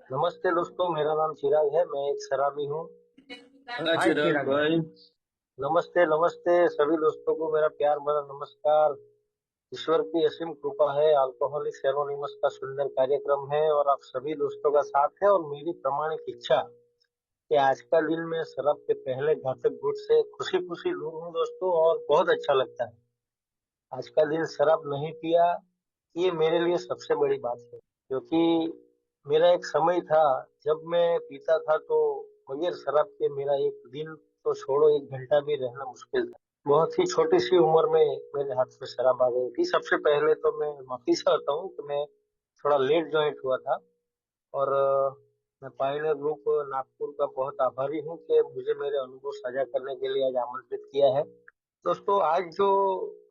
नमस्ते दोस्तों, मेरा नाम चिराग है। मैं एक शराबी हूँ। हाँ हाय चिराग चिराग भाई। भाई। नमस्ते नमस्ते सभी दोस्तों को मेरा प्यार भरा नमस्कार। ईश्वर की असीम कृपा है, अल्कोहलिक्स एनोनिमस का सुंदर कार्यक्रम है और आप सभी दोस्तों का साथ है। और मेरी प्रामाणिक इच्छा कि आज का दिन मैं शराब के पहले घातक गुट से खुशी खुशी दूर हूँ दोस्तों, और बहुत अच्छा लगता है। आज का दिन शराब नहीं पिया, ये मेरे लिए सबसे बड़ी बात है। क्योंकि मेरा एक समय था जब मैं पीता था तो बगैर शराब के मेरा एक दिन तो छोड़ो, एक घंटा भी रहना मुश्किल था। बहुत ही छोटी सी उम्र में मेरे हाथ में शराब आ गई थी। सबसे पहले तो मैं माफी चाहता हूँ कि मैं थोड़ा लेट ज्वाइंट हुआ था। और मैं पायनियर ग्रुप नागपुर का बहुत आभारी हूँ कि मुझे मेरे अनुभव साझा करने के लिए आज आमंत्रित किया है। दोस्तों, आज जो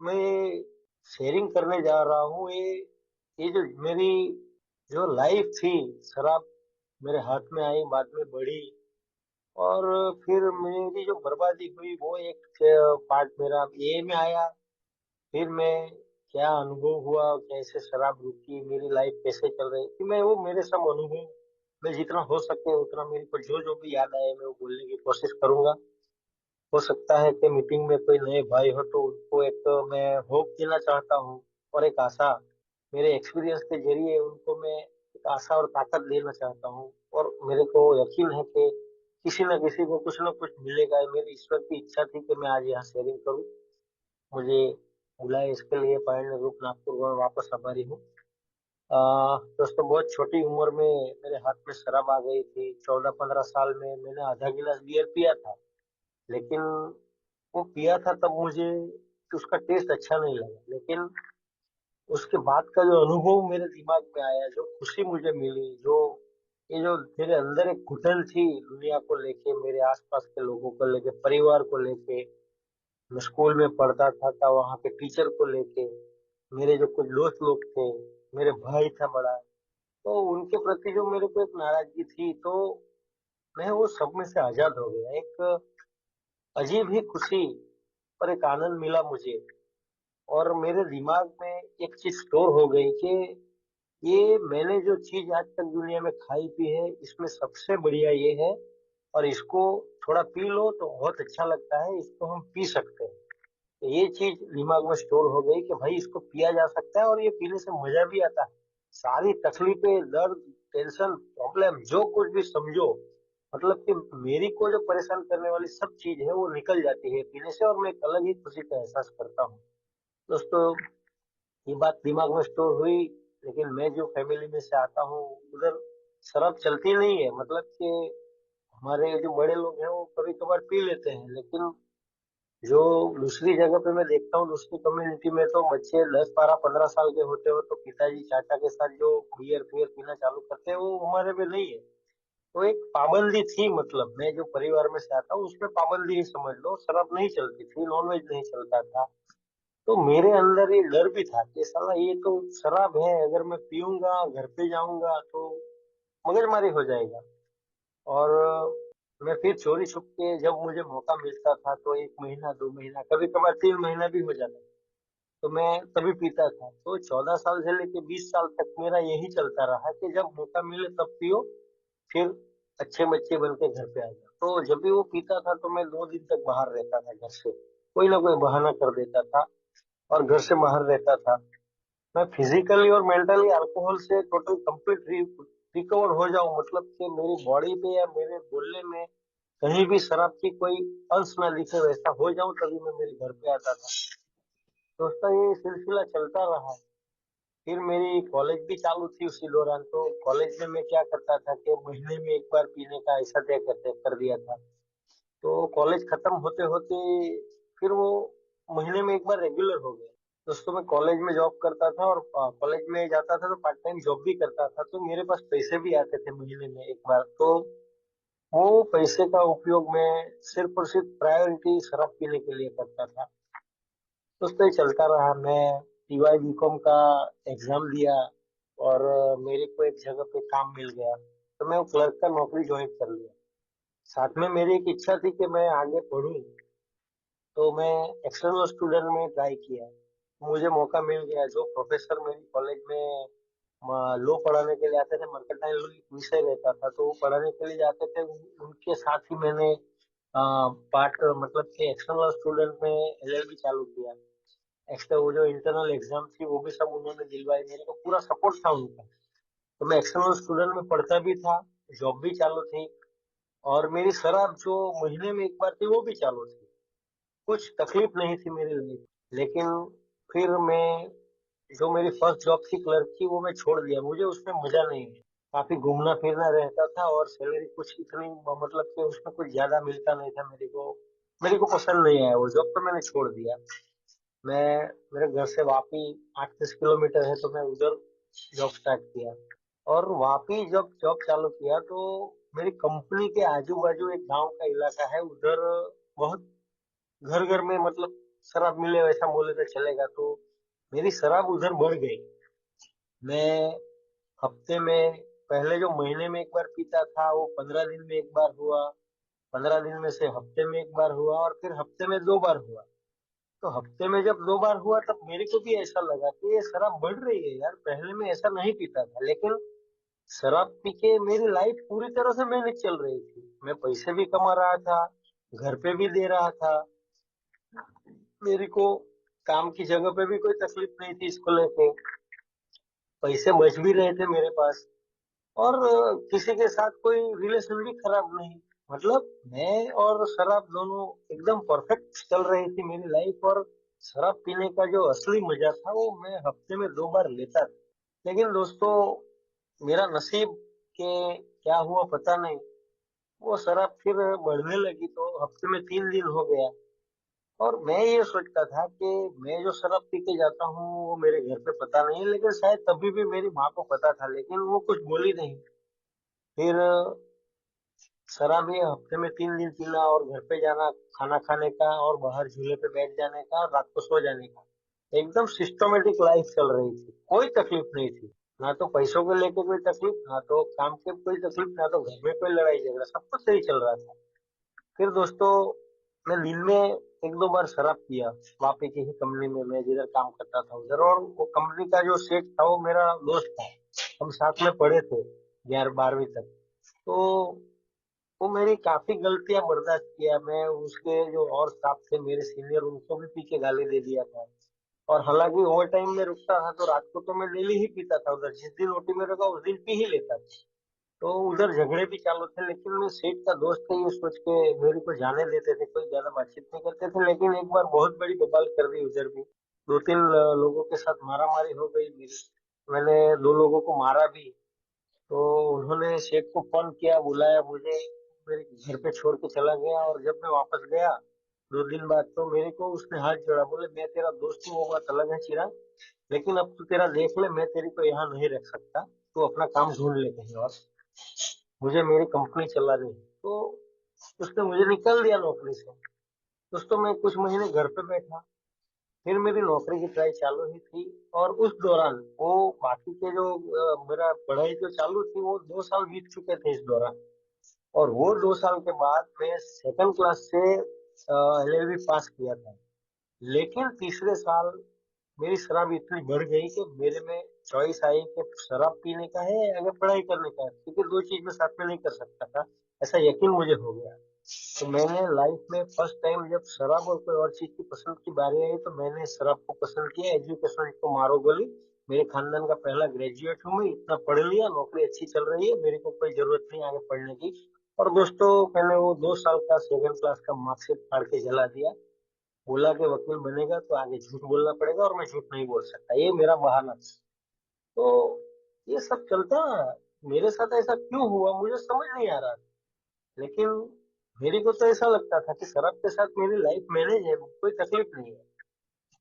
मैं शेयरिंग करने जा रहा हूँ, ये जो मेरी जो लाइफ थी, शराब मेरे हाथ में आई, बाद में बढ़ी, और फिर मेरी जो बर्बादी हुई वो एक पार्ट मेरा ये में आया। फिर मैं क्या अनुभव हुआ, कैसे शराब रुकी, मेरी लाइफ कैसे चल रही थी, मैं वो मेरे सब अनुभव मैं जितना हो सके उतना मेरे को जो जो भी याद आए मैं वो बोलने की कोशिश करूंगा। हो सकता है कि मीटिंग में कोई नए भाई हो तो उनको एक तो मैं होप देना चाहता हूँ, और एक आशा। मेरे एक्सपीरियंस के जरिए उनको मैं एक आशा और ताकत देना चाहता हूँ। और मेरे को यकीन है कि किसी न किसी को कुछ न कुछ मिलेगा। ये मेरी ईश्वर की इच्छा थी कि मैं आज यहाँ शेयरिंग करूँ। मुझे बुलाए इसके लिए पायनियर ग्रुप नागपुर को मैं वापस आभारी हूँ। दोस्तों, बहुत छोटी उम्र में मेरे हाथ में शराब आ गई थी। 14-15 साल में मैंने आधा गिलास बियर पिया था। लेकिन वो पिया था तब मुझे उसका टेस्ट अच्छा नहीं लगा। लेकिन उसके बाद का जो अनुभव मेरे दिमाग में आया, जो खुशी मुझे मिली, जो ये जो मेरे अंदर एक घुटन थी दुनिया को लेके, मेरे आसपास के लोगों को लेके, परिवार को लेके, मैं स्कूल में पढ़ता था वहाँ के टीचर को लेके, मेरे जो कुछ दोस्त लोग थे, मेरे भाई था बड़ा, तो उनके प्रति जो मेरे को एक नाराजगी थी, तो मैं वो सब में से आजाद हो गया। एक अजीब ही खुशी और एक आनंद मिला मुझे। और मेरे दिमाग में एक चीज स्टोर हो गई कि ये मैंने जो चीज आज तक दुनिया में खाई पी है, इसमें सबसे बढ़िया ये है। और इसको थोड़ा पी लो तो बहुत अच्छा लगता है, इसको हम पी सकते हैं। तो ये चीज दिमाग में स्टोर हो गई कि भाई इसको पिया जा सकता है और ये पीने से मजा भी आता है। सारी तकलीफें, दर्द, टेंशन, प्रॉब्लम जो कुछ भी समझो, मतलब कि मेरी को जो परेशान करने वाली सब चीज है वो निकल जाती है पीने से, और मैं एक अलग ही खुशी का एहसास करता हूँ। दोस्तों, ये बात दिमाग में स्टोर हुई। लेकिन मैं जो फैमिली में से आता हूँ, उधर शराब चलती नहीं है। मतलब कि हमारे जो बड़े लोग हैं वो कभी कभार पी लेते हैं। लेकिन जो दूसरी जगह पे मैं देखता हूँ, दूसरी कम्युनिटी में तो बच्चे 10, 12, 15 साल के होते हो तो पिताजी चाचा के साथ जो बियर फियर पीना चालू करते हैं, वो हमारे में नहीं है। तो एक पाबंदी थी। मतलब मैं जो परिवार में से आता हूँ उसमें पाबंदी ही समझ लो, शराब नहीं चलती थी, नॉनवेज नहीं चलता था। तो मेरे अंदर ये डर भी था कि साला ये तो शराब है, अगर मैं पीऊंगा घर पे जाऊंगा तो मगजमारी हो जाएगा। और मैं फिर चोरी छुप के जब मुझे मौका मिलता था तो 1 महीना 2 महीना, कभी कभार 3 महीना भी हो जाता, तो मैं तभी पीता था। तो 14 साल से लेके 20 साल तक मेरा यही चलता रहा कि जब मौका मिले तब पियो, फिर अच्छे बच्चे बन के घर पे आ जाओ। तो जब भी वो पीता था तो मैं 2 दिन तक बाहर रहता था घर से, कोई ना कोई बहाना कर देता था और घर से बाहर रहता था। मैं फिजिकली और मेंटली अल्कोहल से टोटल कंप्लीट रिकवर हो जाऊं, मतलब कि मेरी बॉडी पे या मेरे बोलने में कहीं भी शराब की कोई अंश ना दिखे, वैसा हो जाऊं, तभी मैं मेरे घर पे आता था। दोस्तों, ये सिलसिला चलता रहा। फिर मेरी कॉलेज भी चालू थी उसी दौरान। तो कॉलेज में मैं क्या करता था कि महीने में एक बार पीने का ऐसा तय कर दिया था। तो कॉलेज खत्म होते होते फिर वो महीने में एक बार रेगुलर हो गया। दोस्तों, मैं कॉलेज में जॉब करता था और कॉलेज में जाता था तो पार्ट टाइम जॉब भी करता था, तो मेरे पास पैसे भी आते थे महीने में एक बार। तो वो पैसे का उपयोग मैं सिर्फ और सिर्फ प्रायोरिटी शराब पीने के लिए करता था। दोस्तों, ये चलता रहा। मैं टीवाई बीकॉम का एग्जाम दिया और मेरे को एक जगह पे काम मिल गया, तो मैं वो क्लर्क का नौकरी ज्वाइन कर लिया। साथ में मेरी एक इच्छा थी कि मैं आगे पढूं, तो मैं एक्सटर्नल स्टूडेंट में ट्राई किया। मुझे मौका मिल गया। जो प्रोफेसर मेरी कॉलेज में लॉ पढ़ाने के लिए आते थे, मर्केंटाइल लॉ एक विषय रहता था, तो वो पढ़ाने के लिए जाते थे। उनके साथ ही मैंने पार्ट मतलब कि एक्सटर्नल स्टूडेंट में एलएलबी चालू किया। एक्स्ट्रा वो जो इंटरनल एग्जाम थी वो भी सब उन्होंने दिलवाई, मेरे को पूरा सपोर्ट था उनका। तो मैं एक्सटर्नल स्टूडेंट में पढ़ता भी था, जॉब भी चालू थी, और मेरी शराब जो महीने में एक बार थी वो भी चालू थी। कुछ तकलीफ नहीं थी मेरी लाइफ। लेकिन फिर मैं, जो मेरी फर्स्ट जॉब थी क्लर्क की, वो मैं छोड़ दिया, मुझे उसमें मजा नहीं है। काफी घूमना फिरना रहता था और सैलरी कुछ इतनी, मतलब कि उसमें कुछ ज्यादा मिलता नहीं था मेरे को पसंद नहीं आया वो जॉब, तो मैंने छोड़ दिया। मैं, मेरे घर से वापी 8-10 किलोमीटर है, तो मैं उधर जॉब स्टार्ट किया। और वापी जब जॉब चालू किया तो मेरी कंपनी के आजू बाजू एक गांव का इलाका है, उधर बहुत घर घर में मतलब शराब मिले वैसा बोले तो चलेगा। तो मेरी शराब उधर बढ़ गई। मैं हफ्ते में, पहले जो महीने में एक बार पीता था वो 15 दिन में एक बार हुआ, 15 दिन में से हफ्ते में एक बार हुआ, और फिर हफ्ते में 2 बार हुआ। तो हफ्ते में जब 2 बार हुआ तब मेरे को भी ऐसा लगा कि ये शराब बढ़ रही है यार, पहले मैं ऐसा नहीं पीता था। लेकिन शराब पी के मेरी लाइफ पूरी तरह से मैनेज चल रही थी, मैं पैसे भी कमा रहा था, घर पे भी दे रहा था, मेरे को काम की जगह पे भी कोई तकलीफ नहीं थी इसको लेके, पैसे बच भी रहे थे मेरे पास, और किसी के साथ कोई रिलेशन भी खराब नहीं। मतलब मैं और शराब दोनों एकदम परफेक्ट चल रही थी मेरी लाइफ। और शराब पीने का जो असली मजा था वो मैं हफ्ते में 2 बार लेता था। लेकिन दोस्तों, मेरा नसीब के क्या हुआ पता नहीं, वो शराब फिर बढ़ने लगी, तो हफ्ते में 3 दिन हो गया। और मैं ये सोचता था कि मैं जो शराब पी के जाता हूँ वो मेरे घर पे पता नहीं है, लेकिन शायद तभी भी मेरी माँ को पता था, लेकिन वो कुछ बोली नहीं। फिर शराब ये हफ्ते में 3 दिन पीना, और घर पे जाना, खाना खाने का, और बाहर झूले पे बैठ जाने का, और रात को सो जाने का, एकदम सिस्टमेटिक लाइफ चल रही थी, कोई तकलीफ नहीं थी। ना तो पैसों को लेके कोई तकलीफ, ना तो काम के कोई तकलीफ, ना तो घर में कोई लड़ाई झगड़ा, सब कुछ सही चल रहा था। फिर दोस्तों, मैं दिन में 1-2 बार शराब पिया, वापी की ही कंपनी में, मैं जिधर काम करता था उधर। और वो कंपनी का जो सेठ था वो मेरा दोस्त था, हम साथ में पढ़े थे 11वीं 12वीं तक। तो वो मेरी काफी गलतियां बर्दाश्त किया, मैं उसके जो और स्टाफ थे मेरे सीनियर, उनको भी पी के गाली दे दिया था। और हालांकि ओवर टाइम में रुकता था तो रात को तो मैं डेली ही पीता था उधर, जिस दिन ओटी में रुका उस दिन पी ही लेता था। तो उधर झगड़े भी चालू थे, लेकिन मैं सेठ का दोस्त है ये सोच के मेरे को जाने देते थे, कोई ज्यादा बातचीत नहीं करते थे। लेकिन एक बार बहुत बड़ी बवाल कर दी उधर भी, 2-3 लोगों के साथ मारामारी हो गई मेरी, मैंने 2 लोगों को मारा भी। तो उन्होंने शेख को फोन किया, बुलाया मुझे, मेरे घर पे छोड़ के चला गया। और जब मैं वापस गया 2 दिन बाद, तो मेरे को उसने हाथ जोड़ा, बोले मैं तेरा दोस्त हूँ, वो बात अलग है चिराग, लेकिन अब तू तेरा देख ले, मैं तेरी को यहाँ नहीं रख सकता, तू अपना काम ढूंढ ले कहीं और, मुझे मेरी कंपनी चला रही है। तो उसने मुझे निकाल दिया नौकरी से। दोस्तों, मैं कुछ महीने घर पे बैठा, फिर मेरी नौकरी की ट्राई चालू ही थी। और उस दौरान वो बाकी के जो मेरा पढ़ाई जो चालू थी वो 2 साल बीत चुके थे इस दौरान। और वो 2 साल के बाद मैं सेकंड क्लास से एलएलबी पास किया था। लेकिन तीसरे साल मेरी शराब इतनी बढ़ गई कि मेरे में चॉइस आई कि शराब पीने का है या आगे पढ़ाई करने का है, क्योंकि दो चीज में साथ में नहीं कर सकता था, ऐसा यकीन मुझे हो गया। तो मैंने लाइफ में फर्स्ट टाइम जब शराब और कोई और चीज की पसंद की बारी आई, तो मैंने शराब को पसंद किया। एजुकेशन को मारो गोली, मेरे खानदान का पहला ग्रेजुएट हूँ मैं, इतना पढ़ लिया, नौकरी अच्छी चल रही है, मेरे को कोई जरूरत नहीं आगे पढ़ने की। और दोस्तों, मैंने वो 2 साल का सेकंड क्लास का मार्कशीट फाड़ के जला दिया, बोला कि वकील बनेगा तो आगे झूठ बोलना पड़ेगा, और मैं झूठ नहीं बोल सकता, ये मेरा बहाना था। तो ये सब चलता रहा। मेरे साथ ऐसा क्यों हुआ मुझे समझ नहीं आ रहा था। लेकिन मेरे को तो ऐसा लगता था कि शराब के साथ मेरी लाइफ मैनेज है, कोई तकलीफ नहीं है।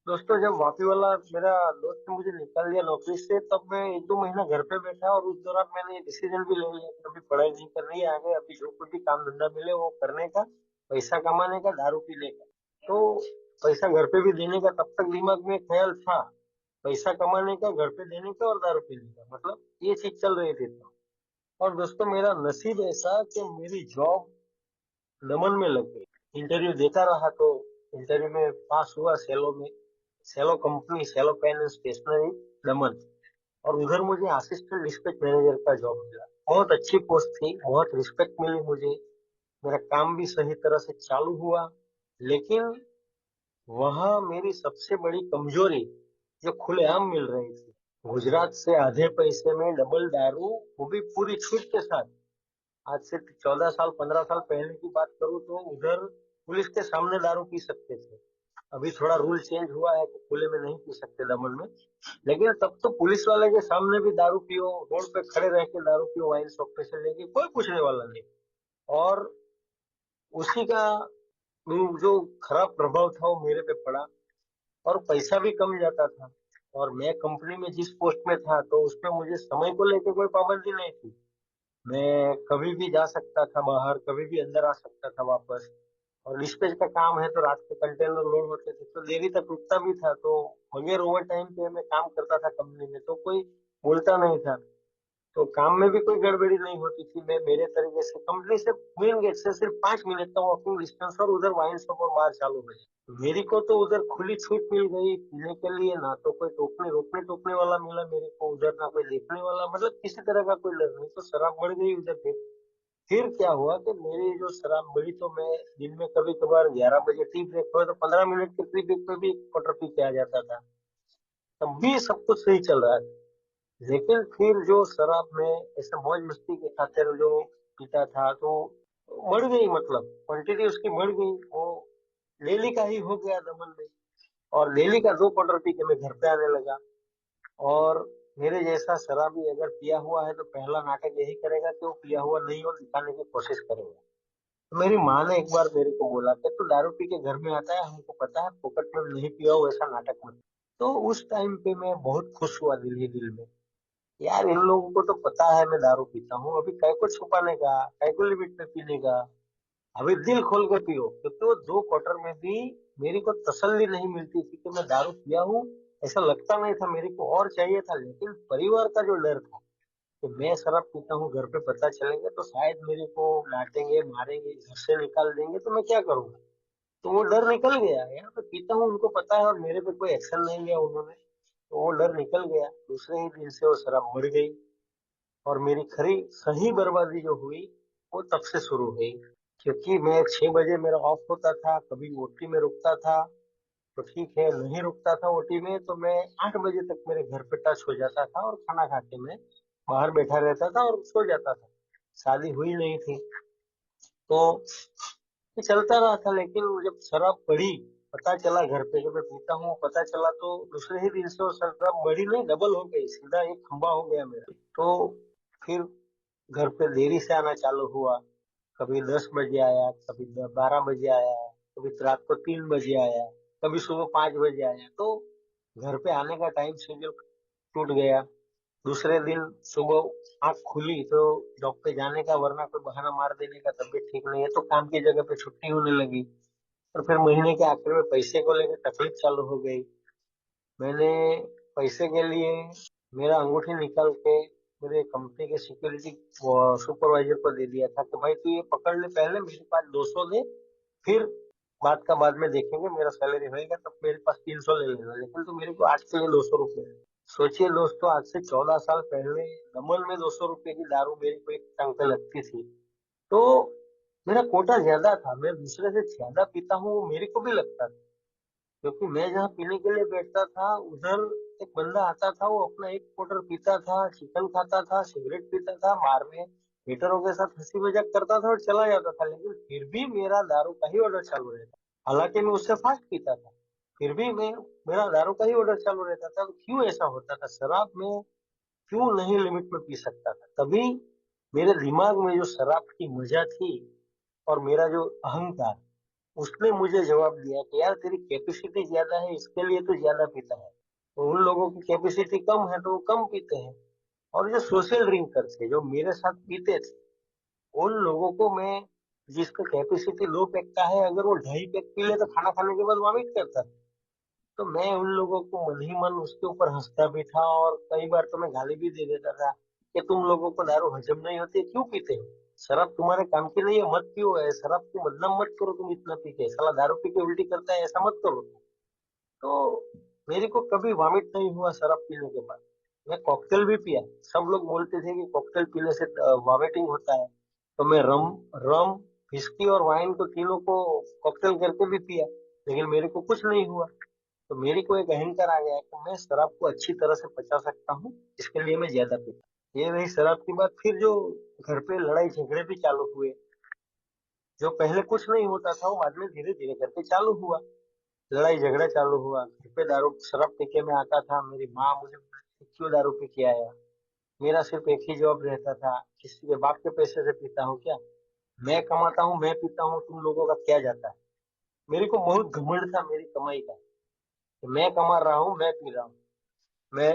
दोस्तों, जब वापी वाला मेरा दोस्त ने मुझे निकाल दिया नौकरी से, तब मैं 1-2 महीना घर पे बैठा, और उस दौरान मैंने डिसीजन भी ले लिया कि अभी पढ़ाई नहीं करनी है आगे, अभी जो कुछ भी काम धंधा मिले वो करने का, पैसा कमाने का, दारू पीने का। तो पैसा घर पे भी देने का तब तक दिमाग में ख्याल था, पैसा कमाने का, घर पे देने का, और दारू पीने का, मतलब ये चीज चल रही थी तो। और दोस्तों, मेरा नसीब ऐसा कि मेरी जॉब दमन में लग गई। इंटरव्यू देता रहा तो इंटरव्यू में पास हुआ, सेलो में, Cello company, Cello pen and stationery, Daman. और उधर मुझे असिस्टेंट डिस्पैच मैनेजर का जॉब मिला। बहुत अच्छी पोस्ट थी, बहुत रिस्पेक्ट मिली मुझे, मेरा काम भी सही तरह से चालू हुआ। लेकिन वहां मेरी सबसे बड़ी कमजोरी जो खुलेआम मिल रही थी, गुजरात से आधे पैसे में डबल दारू, वो भी पूरी छूट के साथ। आज से 14 साल 15 साल पहले की बात करूँ तो उधर पुलिस के सामने दारू पी सकते थे। अभी थोड़ा रूल चेंज हुआ है कि खुले में नहीं पी सकते दमन में, लेकिन तब तो पुलिस वाले के सामने भी दारू पियो, रोड पे खड़े रह के दारू पियो, वाइन शॉप पे से लेके कोई पूछने वाला नहीं। और उसी का जो खराब प्रभाव था वो मेरे पे पड़ा, और पैसा भी कम जाता था। और मैं कंपनी में जिस पोस्ट में था तो उसमें मुझे समय को लेकर कोई पाबंदी नहीं थी। मैं कभी भी जा सकता था बाहर, कभी भी अंदर आ सकता था वापस। और डिस्पैच का काम है तो रात के कंटेनर लोड होते थे तो देरी तक रुकता भी था, तो बगैर ओवर टाइम पे मैं काम करता था कंपनी में, तो कोई बोलता नहीं था। तो काम में भी कोई गड़बड़ी नहीं होती थी। मैं मेरे तरीके से कंपनी से मेन गेट से सिर्फ 5 मिनट का वॉकिंग डिस्टेंस, और उधर वाइन शॉप और बार चालू हो गई। मेरे को तो उधर खुली छूट मिल गई पीने के लिए, ना तो कोई टोकने रोकने टोकने वाला मिला मेरे को उधर, ना कोई देखने वाला, मतलब किसी तरह का कोई डर नहीं। तो शराब बढ़ गई उधर फिर क्या हुआ कि मेरी जो शराब बढ़ी तो मैं दिन में कभी कभार 11 बजे टी ब्रेक हुआ तो 15 मिनट के टी ब्रेक पे भी एक क्वार्टर पी के आ जाता था। तब भी सब कुछ सही चल रहा था। लेकिन फिर जो शराब में ऐसे मौज मस्ती के खातिर जो पीता था तो बढ़ गई, मतलब क्वांटिटी उसकी बढ़ गई। वो डेली का ही हो गया दमन में। और डेली का 2 क्वार्टर पी के मैं घर पे आने लगा। और मेरे जैसा शराबी अगर पिया हुआ है तो पहला नाटक यही करेगा कि वो पिया हुआ नहीं हो दिखाने की कोशिश करेगा। तो मेरी माँ ने एक बार मेरे को बोला कि तू दारू पी के घर में आता है, हमको पता है फोकट में नहीं पिया हो, ऐसा नाटक मत। तो उस टाइम पे मैं बहुत खुश हुआ दिल ही दिल में, यार इन लोगों को तो पता है मैं दारू पीता हूँ, अभी काय को छुपाने का, काय को लिमिट में पीने का। अभी दिल खोल के पियो, क्योंकि वो 2 क्वार्टर में भी मेरी को तसल्ली नहीं मिलती थी कि मैं दारू पिया हूँ। ऐसा लगता नहीं था, मेरे को और चाहिए था। लेकिन परिवार का जो डर था कि मैं शराब पीता हूँ, घर पे पता चलेंगे तो शायद मेरे को डांटेंगे मारेंगे घर से निकाल देंगे, तो मैं क्या करूंगा। तो वो डर निकल गया, यहाँ पे पीता हूँ उनको पता है और मेरे पे कोई एक्शन नहीं लिया उन्होंने, तो वो डर निकल गया। दूसरे ही दिन से वो शराब बढ़ गई। और मेरी खरी सही बर्बादी जो हुई वो तब से शुरू हुई। क्योंकि मैं 6 बजे मेरा ऑफ होता था, कभी ओटी में रुकता था तो ठीक है, नहीं रुकता था ओटी में तो मैं 8 बजे तक मेरे घर पे टच हो जाता था, और खाना खा के मैं बाहर बैठा रहता था और सो जाता था। शादी हुई नहीं थी तो ये चलता रहा था। लेकिन जब शराब पड़ी, पता चला घर पे जब मैं पीता हूँ, पता चला तो दूसरे ही दिन से वो शराब बढ़ी नहीं, डबल हो गई, सीधा एक खंबा हो गया मेरा। तो फिर घर पे देरी से आना चालू हुआ। कभी 10 बजे आया, कभी 12 बजे आया, कभी रात को 3 बजे आया, कभी सुबह 5 बजे आया। तो घर पे आने का टाइम शेड्यूल टूट गया। दूसरे दिन सुबह आंख खुली तो जॉब पे जाने का, वरना कोई बहाना मार देने का, तबीयत ठीक नहीं है तो काम की जगह पे छुट्टी होने लगी। और फिर महीने के आखिर में पैसे को लेकर तकलीफ चालू हो गई। मैंने पैसे के लिए मेरा अंगूठी निकाल के मेरे कंपनी के सिक्योरिटी सुपरवाइजर को दे दिया था कि भाई तू ये पकड़ ले, पहले मेरे पास 200 दे, फिर बात का बाद में देखेंगे, मेरा सैलरी होएगा तब मेरे पास 300 ले लेना, लेकिन तो मेरे को आज के लिए 200 रुपये। सोचिए दोस्तों, आज से 14 साल पहले दमन में 200 रुपये की दारू मेरे को एक टंग पे लगती थी। तो मेरा कोटा ज्यादा था, मैं दूसरे से ज्यादा पीता हूँ वो मेरे को भी लगता था। क्योंकि मैं जहाँ पीने के लिए बैठता था उधर एक बंदा आता था, वो अपना एक क्वार्टर पीता था, चिकन खाता था, सिगरेट पीता था, बार में वेटरों के साथ हंसी मजाक करता था और चला जाता था। लेकिन फिर भी मेरा दारू का ही ऑर्डर चालू रहता, हालांकि मैं उससे फास्ट पीता था, फिर भी मैं मेरा दारू का ही ऑर्डर चालू रहता था। तो क्यों ऐसा होता था, शराब में क्यों नहीं लिमिट में पी सकता था। तभी मेरे दिमाग में जो शराब की मजा थी और मेरा जो अहंकार, उसने मुझे जवाब दिया कि यार तेरी कैपेसिटी ज्यादा है, इसके लिए तू ज्यादा पीता है। तो उन लोगों की कैपेसिटी कम है तो वो कम पीते हैं। और जो सोशल ड्रिंकर थे जो मेरे साथ पीते थे, उन लोगों को मैं, जिसका कैपेसिटी 2 पैक का है, अगर वो 2.5 पैक पी ले तो खाना खाने के बाद वॉमिट करता था। तो मैं उन लोगों को मन ही मन उसके ऊपर हंसता भी था, और कई बार तो मैं गाली भी दे देता था कि तुम लोगों को दारू हजम नहीं होती, क्यों पीते हो, शराब तुम्हारे काम की नहीं है, मत पियो, है शराब को बदनाम मत करो, तुम इतना पी के साला दारू पी के उल्टी करता है, ऐसा मत करो। तो मेरे को कभी वॉमिट नहीं हुआ शराब पीने के बाद। मैं कॉकटेल भी पिया। सब लोग बोलते थे कि कॉकटेल पीने से वॉमिटिंग होता है, तो मैं रम रम विस्की और वाइन को तीनों को कॉकटेल करके भी पिया, लेकिन मेरे को कुछ नहीं हुआ। तो मेरे को एक अहंकार आ गया कि मैं शराब को अच्छी तरह से पचा सकता हूँ, इसके लिए मैं ज्यादा पीता। ये रही शराब की बात। फिर जो घर पे लड़ाई झगड़े भी चालू हुए, जो पहले कुछ नहीं होता था वो बाद में धीरे धीरे करके चालू हुआ। लड़ाई झगड़ा चालू हुआ, घर पे दारू शराब पी के मैं आता था, मेरी माँ मुझे बोलती थी, क्यों दारू पी के आया। मेरा सिर्फ एक ही जवाब रहता था, किसी के बाप के पैसे से पीता हूँ क्या, मैं कमाता हूँ मैं पीता हूँ, तुम लोगों का क्या जाता है। मेरे को बहुत घमंड था मेरी कमाई का, कि मैं कमा रहा हूँ मैं पी रहा हूँ। मैं,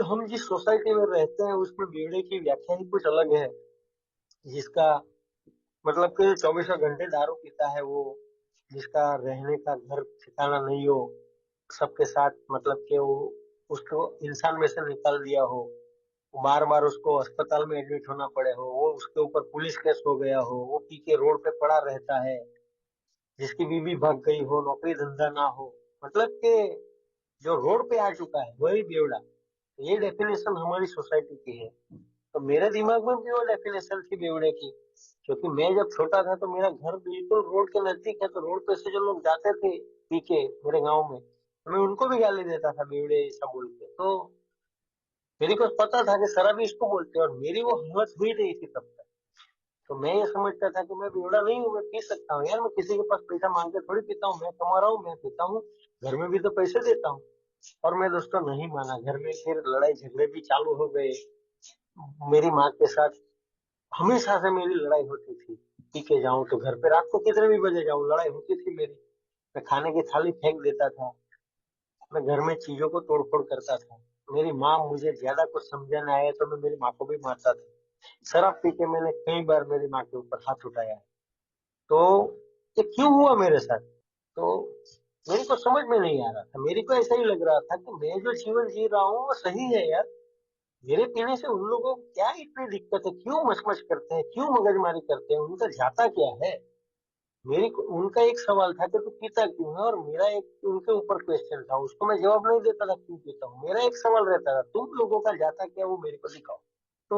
हम जिस सोसाइटी में रहते हैं उसमें बेवड़े की व्याख्या ही कुछ अलग है, जिसका मतलब कि 24 घंटे दारू पीता है वो, जिसका रहने का घर ठिकाना नहीं हो, सबके साथ मतलब कि वो उसको इंसान में से निकाल दिया हो, बार बार उसको अस्पताल में एडमिट होना पड़े हो, वो उसके ऊपर पुलिस केस हो गया हो, वो पी के रोड पे पड़ा रहता है, जिसकी बीवी भाग गई हो, नौकरी धंधा ना हो, मतलब कि जो रोड पे आ चुका है वही बेवड़ा। ये डेफिनेशन हमारी सोसाइटी की है। तो मेरे दिमाग में भी वो डेफिनेशन थी बेवड़े की, क्योंकि मैं जब छोटा था तो मेरा घर बिल्कुल रोड के नजदीक है, तो रोड पे से जो लोग जाते थे पी के मेरे गांव में, तो मैं उनको भी गाली देता था बेवड़े ऐसा बोल के। तो मेरे को पता था कि शराबी इसको बोलते हैं, और मेरी वो हिम्मत हुई नहीं थी तब तक। तो मैं ये समझता था कि मैं बेवड़ा नहीं हूँ, मैं पी सकता हूँ यार, मैं किसी के पास पैसा मांग के थोड़ी पीता हूँ, मैं कमा रहा हूँ मैं पीता हूँ, घर में भी तो पैसे देता हूँ। और मैं दोस्तों नहीं माना, घर में फिर लड़ाई झगड़े भी चालू हो गए। मेरी माँ के साथ हमेशा से मेरी लड़ाई होती थी, पी के जाऊं तो घर पे रात को कितने भी बजे जाऊं लड़ाई होती थी मेरी। मैं खाने की थाली फेंक देता था, मैं घर में चीजों को तोड़ फोड़ करता था। मेरी माँ मुझे ज्यादा कुछ समझाने आया तो मैं मेरी माँ को भी मारता था। शराब पी के मैंने कई बार मेरी माँ के ऊपर हाथ उठाया है। तो ये क्यों हुआ मेरे साथ, तो मेरे को समझ में नहीं आ रहा था। मेरे को ऐसा ही लग रहा था कि मैं जो जीवन जी रहा हूँ वो सही है यार, मेरे पीने से उन लोगों को क्या इतनी दिक्कत है, क्यों मचमच करते हैं, क्यों मगजमारी करते हैं, उनका जाता क्या है। उनका एक सवाल था कि तू पीता क्यों है, और मेरा एक उनके ऊपर क्वेश्चन था, उसको मैं जवाब नहीं देता था क्यों पीता हूँ। मेरा एक सवाल रहता था, तुम लोगों का जाता क्या वो मेरे को दिखाओ। तो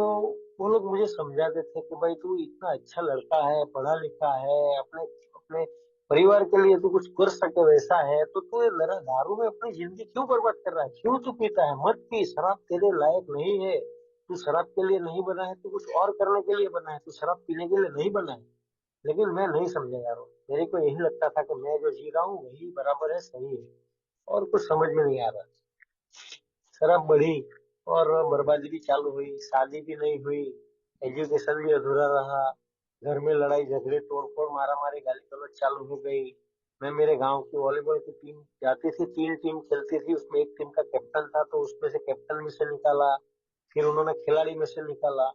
वो लोग मुझे समझाते थे कि भाई तू इतना अच्छा लड़का है, पढ़ा लिखा है, अपने अपने परिवार के लिए तू कुछ कर सके वैसा है, तो तू ये लड़ा दारू में अपनी जिंदगी क्यों बर्बाद कर रहा है, क्यों तू पीता है, मत पी, शराब तेरे लायक नहीं है, तू शराब के लिए नहीं बना है, तू कुछ और करने के लिए बना है, तू शराब पीने के लिए नहीं बना है। लेकिन मैं नहीं समझा यार, मेरे को यही लगता था कि मैं जो जी रहा हूँ वही बराबर है, सही है, और कुछ समझ में नहीं आ रहा। शराब बढ़ी और बर्बादी भी चालू हुई, शादी भी नहीं हुई, एजुकेशन भी अधूरा रहा, घर में लड़ाई झगड़े तोड़फोड़ मारा मारी गाली गलौज चालू हो गई। मैं मेरे गांव की वॉलीबॉल की टीम जाती थी, 3 टीम खेलती थी, उसमें एक टीम का कैप्टन था, तो उसमें से कैप्टन में से निकाला, फिर उन्होंने खिलाड़ी में से निकाला।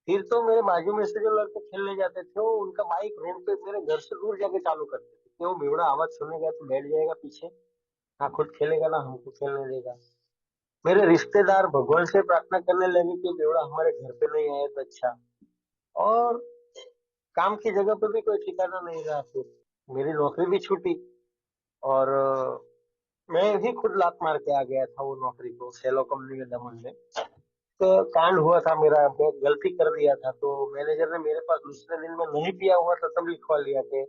फिर तो मेरे बाजू में से जो लड़के खेलने जाते थे वो उनका बाइक रोड पे मेरे घर से दूर जाके चालू करते थे कि वो बेवड़ा आवाज सुनेगा तो बैठ जाएगा पीछे, ना खुद खेलेगा ना हमको खेलने देगा। मेरे रिश्तेदार भगवान से प्रार्थना करने लगे कि बेवड़ा हमारे घर पे नहीं आए तो अच्छा। और काम की जगह पे भी कोई ठिकाना नहीं रहा फिर, मेरी नौकरी भी छूटी, और मैं ही खुद लात मार के आ गया था वो नौकरी को, सेलो कंपनी में दमन में। तो कांड हुआ था मेरा, मैं गलती कर दिया था, तो मैनेजर ने मेरे पास दूसरे दिन में नहीं पिया हुआ था तब लिखवा लिया कि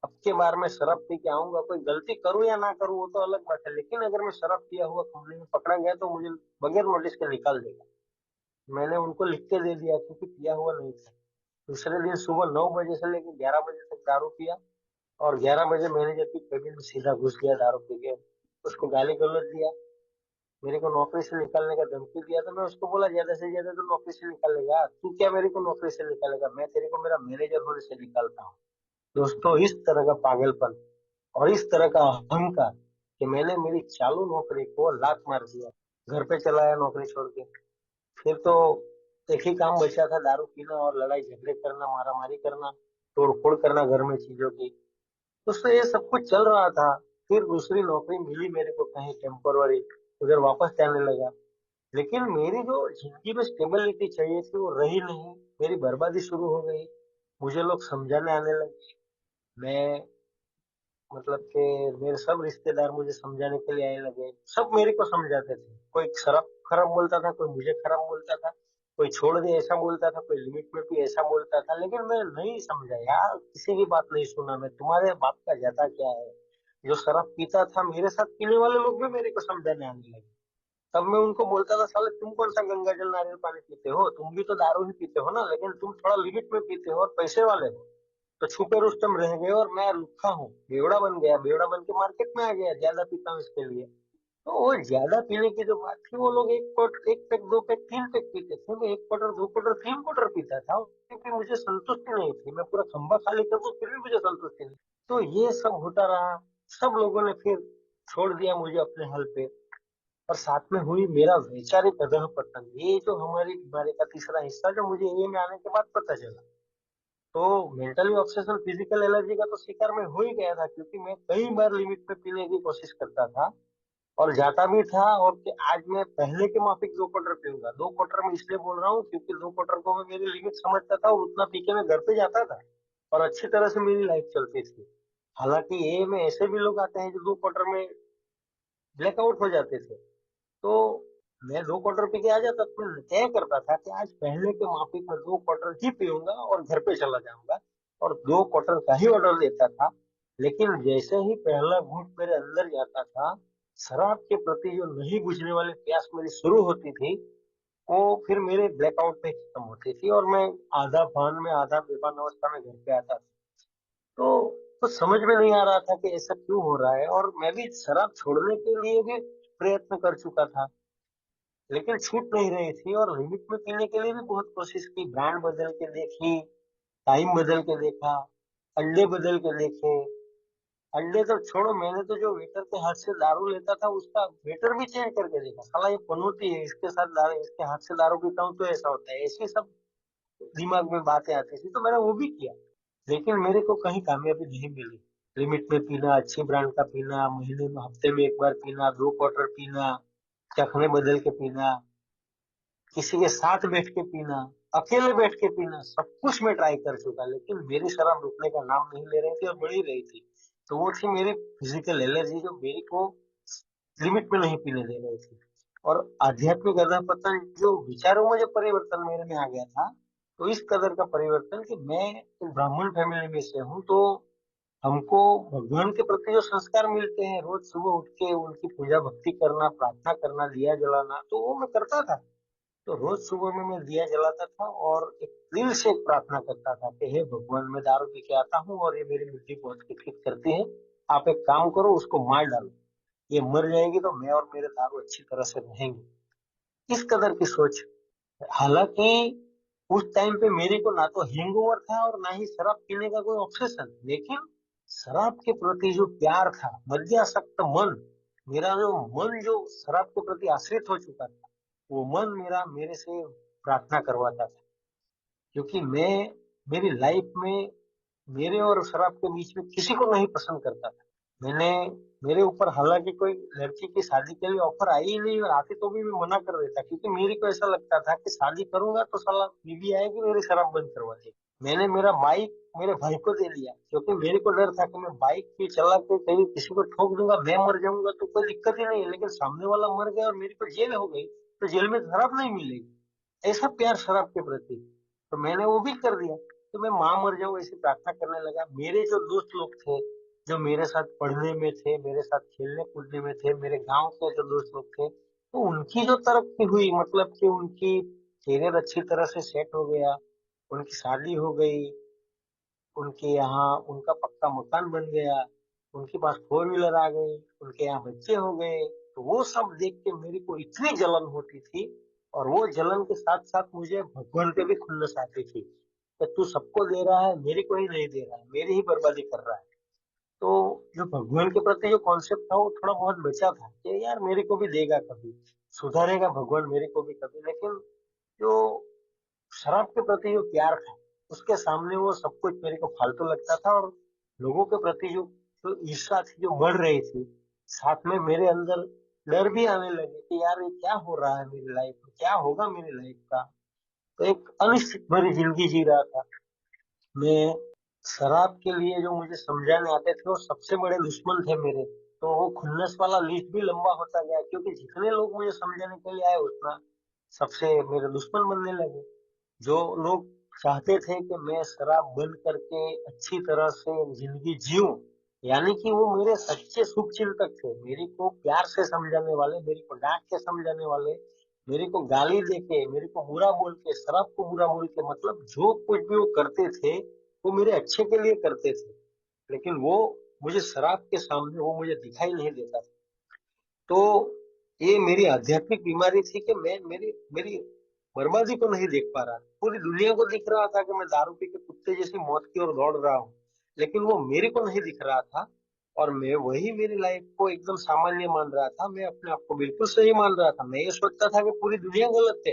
अब के बार मैं शराब पी के आऊंगा, कोई गलती करूं या ना करूं वो तो अलग बात है, लेकिन अगर मैं शराब पिया हुआ कंपनी में पकड़ा गया तो मुझे बगैर नोटिस के निकाल देगा। मैंने उनको लिख के दे दिया क्योंकि पिया हुआ नहीं था। दूसरे दिन सुबह 9 बजे से लेकर 11 बजे तक दारू पिया, और 11 बजे मैनेजर की केबिन में सीधा घुस गया दारू पी के, उसको गाली गलौज दिया, मेरे को नौकरी से निकालने का धमकी दिया। तो मैं उसको बोला ज्यादा से ज्यादा तो नौकरी से निकालेगा तू, क्या मेरे को नौकरी से निकालेगा, मैं तेरे को मेरा मैनेजर होने से निकालता हूँ। दोस्तों इस तरह का पागलपन और इस तरह का अहंकार, कि मैंने मेरी चालू नौकरी को लात मार दिया, घर पे चला आया नौकरी छोड़ के। फिर तो एक ही काम बचा था, दारू पीना और लड़ाई झगड़े करना, मारामारी करना, तोड़ फोड़ करना घर में चीजों की। उससे ये सब कुछ चल रहा था। फिर दूसरी नौकरी मिली मेरे को कहीं टेम्पोररी, उधर वापस जाने लगा। लेकिन मेरी जो जिंदगी में स्टेबिलिटी चाहिए थी वो रही नहीं, मेरी बर्बादी शुरू हो गई। मुझे लोग समझाने आने लगे, मैं मतलब कि मेरे सब रिश्तेदार मुझे समझाने के लिए आने लगे, सब मेरे को समझाते थे। कोई शराब खराब बोलता था, कोई मुझे खराब बोलता था, कोई छोड़ दे ऐसा बोलता था, कोई लिमिट में भी ऐसा बोलता था, लेकिन मैं नहीं समझा यार, किसी की बात नहीं सुना मैं। तुम्हारे बाप का जाता क्या है? जो शराब पीता था मेरे साथ पीने वाले लोग भी मेरे को समझाने आने लगे। तब मैं उनको बोलता था, साले तुम कौन सा गंगा जल नारियल पानी पीते हो, तुम भी तो दारू ही पीते हो ना, लेकिन तुम थोड़ा लिमिट में पीते हो और पैसे वाले हो। तो छुपे रुस्तम रह गए और मैं लुक्खा हूँ, बेवड़ा बन गया, बेवड़ा बन के मार्केट में आ गया, ज्यादा पीता हूँ इसके लिए। तो वो ज्यादा पीने की जो बात थी, वो लोग एक पैक, दो पैक, तीन पैक पीते थे, मैं एक क्वार्टर, दो क्वार्टर, तीन क्वार्टर पीता था, क्योंकि मुझे संतुष्टि नहीं थी। मैं पूरा खंबा खाली कर दूं फिर भी मुझे संतुष्टि नहीं। तो ये सब होता रहा। सब लोगों ने फिर छोड़ दिया मुझे अपने हल पे। और साथ में हुई मेरा वैचारिक अधःपतन, ये जो हमारी बीमारी का तीसरा हिस्सा, जो मुझे ये में आने के बाद पता चला। तो मेंटली ऑब्सेशन, फिजिकल एलर्जी का तो शिकार मैं हो ही गया था, क्योंकि मैं कई बार लिमिट में पीने की कोशिश करता था और जाता भी था। और कि आज मैं पहले के माफिक दो क्वार्टर पीऊंगा। दो क्वार्टर में इसलिए बोल रहा हूँ क्योंकि दो क्वार्टर को मैं मेरी लिमिट समझता था और उतना पी के मैं घर पे जाता था और अच्छी तरह से मेरी लाइफ चलती थी। हालांकि ये में ऐसे भी लोग आते हैं जो दो क्वार्टर में ब्लैकआउट हो जाते थे। तो मैं दो क्वार्टर पी के आ जाता, तो मैं तय करता था कि आज पहले के माफिक में दो क्वार्टर ही पीऊंगा और घर पे चला जाऊंगा, और दो क्वार्टर का ही ऑर्डर देता था। लेकिन जैसे ही पहला घूंट मेरे अंदर जाता था, शराब के प्रति जो नहीं बुझने वाली प्यास मेरी शुरू होती थी, वो फिर मेरे ब्लैकआउट में खत्म होती थी और मैं आधा भान में आधा बेभान अवस्था में घर पे आता था। तो कुछ समझ में नहीं आ रहा था कि ऐसा क्यों हो रहा है। और मैं भी शराब छोड़ने के लिए भी प्रयत्न कर चुका था, लेकिन छूट नहीं रही थी। और लिमिट में पीने के लिए भी बहुत कोशिश की, ब्रांड बदल के देखी, टाइम बदल के देखा, अड्डे बदल के देखे। अड्डे तो छोड़ो, मैंने तो जो वेटर के हाथ से दारू लेता था उसका वेटर भी चेंज करके देखा, साला ये पनौती है, इसके साथ दारू, इसके हाथ से दारू पीता हूँ तो ऐसा होता है, ऐसी सब दिमाग में बातें आती थी। तो मैंने वो भी किया, लेकिन मेरे को कहीं कामयाबी नहीं मिली। लिमिट में पीना, अच्छी ब्रांड का पीना, महीने में, हफ्ते में एक बार पीना, दो क्वार्टर पीना, चखने बदल के पीना, किसी के साथ बैठ के पीना, अकेले बैठ के पीना, सब कुछ मैं ट्राई कर चुका, लेकिन मेरी शराब रुकने का नाम नहीं ले रही थी और बढ़ ही रही थी। तो वो थी मेरी फिजिकल एलर्जी, जो मेरी को लिमिट में नहीं पीने दे रही थी। और आध्यात्मिक अधःपतन, जो विचारों में जो परिवर्तन मेरे में आ गया था, तो इस कदर का परिवर्तन कि मैं एक ब्राह्मण फैमिली में से हूँ। तो हमको भगवान के प्रति जो संस्कार मिलते हैं, रोज सुबह उठ के उनकी पूजा भक्ति करना, प्रार्थना करना, दिया जलाना, तो वो मैं करता था। तो रोज सुबह में मैं दिया जलाता था और एक दिल से एक प्रार्थना करता था कि हे भगवान, मैं दारू पी के आता हूँ और ये मेरी मिट्टी बहुत किटकिट करती है, आप एक काम करो, उसको मार डालो, ये मर जाएगी तो मैं और मेरे दारू अच्छी तरह से रहेंगे। इस कदर की सोच। हालांकि उस टाइम पे मेरे को ना तो हैंगओवर था और ना ही शराब पीने का कोई ऑब्सेशन, लेकिन शराब के प्रति जो प्यार था, मद्यासक्त मन, मेरा जो मन जो शराब के प्रति आश्रित हो चुका था, वो मन मेरा मेरे से प्रार्थना करवाता था। क्योंकि मैं मेरी लाइफ में मेरे और शराब के बीच में किसी को नहीं पसंद करता था। मैंने मेरे ऊपर हालांकि कोई लड़की की शादी के लिए ऑफर आई ही नहीं, और आती तो भी मैं मना कर देता, क्योंकि मेरे को ऐसा लगता था कि शादी करूंगा तो साला बीवी आएगी मेरी शराब बंद करवा देगी। मैंने मेरा बाइक मेरे भाई को दे दिया, क्योंकि मेरे को डर था कि मैं बाइक पे चला के कहीं किसी को ठोक दूंगा, मैं मर जाऊंगा तो कोई दिक्कत ही नहीं है, लेकिन सामने वाला मर गया और मेरी को जेल हो गई तो जेल में शराब नहीं मिलेगी। ऐसा प्यार शराब के प्रति, तो मैंने वो भी कर दिया। तो मैं मां मर जाऊं ऐसी प्रार्थना करने लगा। मेरे जो दोस्त लोग थे, जो मेरे साथ पढ़ने में थे, मेरे साथ खेलने कूदने में थे, मेरे गांव के जो दोस्त लोग थे, तो उनकी जो तरक्की हुई, मतलब कि उनकी करियर अच्छी तरह से सेट हो गया, उनकी शादी हो गई, उनके यहाँ उनका पक्का मकान बन गया, उनके पास फोर व्हीलर आ गई, उनके यहाँ बच्चे हो गए। तो वो सब देख के मेरी को इतनी जलन होती थी, और वो जलन के साथ साथ मुझे भगवान पे भी खुन्नस आती थी कि तू सबको दे रहा है, मेरे को ही नहीं दे रहा है, मेरी ही बर्बादी कर रहा है। तो जो भगवान के प्रति जो कॉन्सेप्ट था, वो थोड़ा बहुत बचा था कि यार मेरे को भी देगा कभी, सुधारेगा भगवान मेरे को भी कभी। लेकिन जो शराब के प्रति जो प्यार था, उसके सामने वो सब कुछ मेरे को फालतू लगता था। और लोगों के प्रति जो जो ईर्ष्या थी, जो बढ़ रही थी, साथ में मेरे अंदर डर भी आने लगे कि यार ये क्या हो रहा है मेरी लाइफ में, क्या होगा मेरी लाइफ का। तो एक अनिश्चित भरी जिंदगी जी रहा था मैं। शराब के लिए जो मुझे समझाने आते थे, वो सबसे बड़े दुश्मन थे मेरे। तो वो खुन्नस वाला लिस्ट भी लंबा होता गया, क्योंकि जितने लोग मुझे समझाने के लिए आए उतना सबसे मेरे दुश्मन बनने लगे। जो लोग चाहते थे कि मैं शराब बंद करके अच्छी तरह से जिंदगी जीऊं, यानी कि वो मेरे सच्चे शुभ चिंतक थे, मेरे को प्यार से समझाने वाले, मेरे को डांट के समझाने वाले, मेरे को गाली देके, मेरे को बुरा बोल के, शराब को बुरा बोल के, मतलब जो कुछ भी वो करते थे वो मेरे अच्छे के लिए करते थे। लेकिन वो मुझे शराब के सामने वो मुझे दिखाई नहीं देता था। तो ये मेरी आध्यात्मिक बीमारी थी कि मैं मेरी मेरी बर्बादी को नहीं देख पा रहा। पूरी दुनिया को दिख रहा था कि मैं दारू पी के कुत्ते जैसी मौत की ओर दौड़ रहा हूँ, लेकिन वो मेरे को नहीं दिख रहा था। और मैं वही मेरी लाइफ को एकदम सामान्य मान रहा था, मैं अपने आप को बिल्कुल सही मान रहा था। मैं ये सोचता था कि पूरी दुनिया गलत है,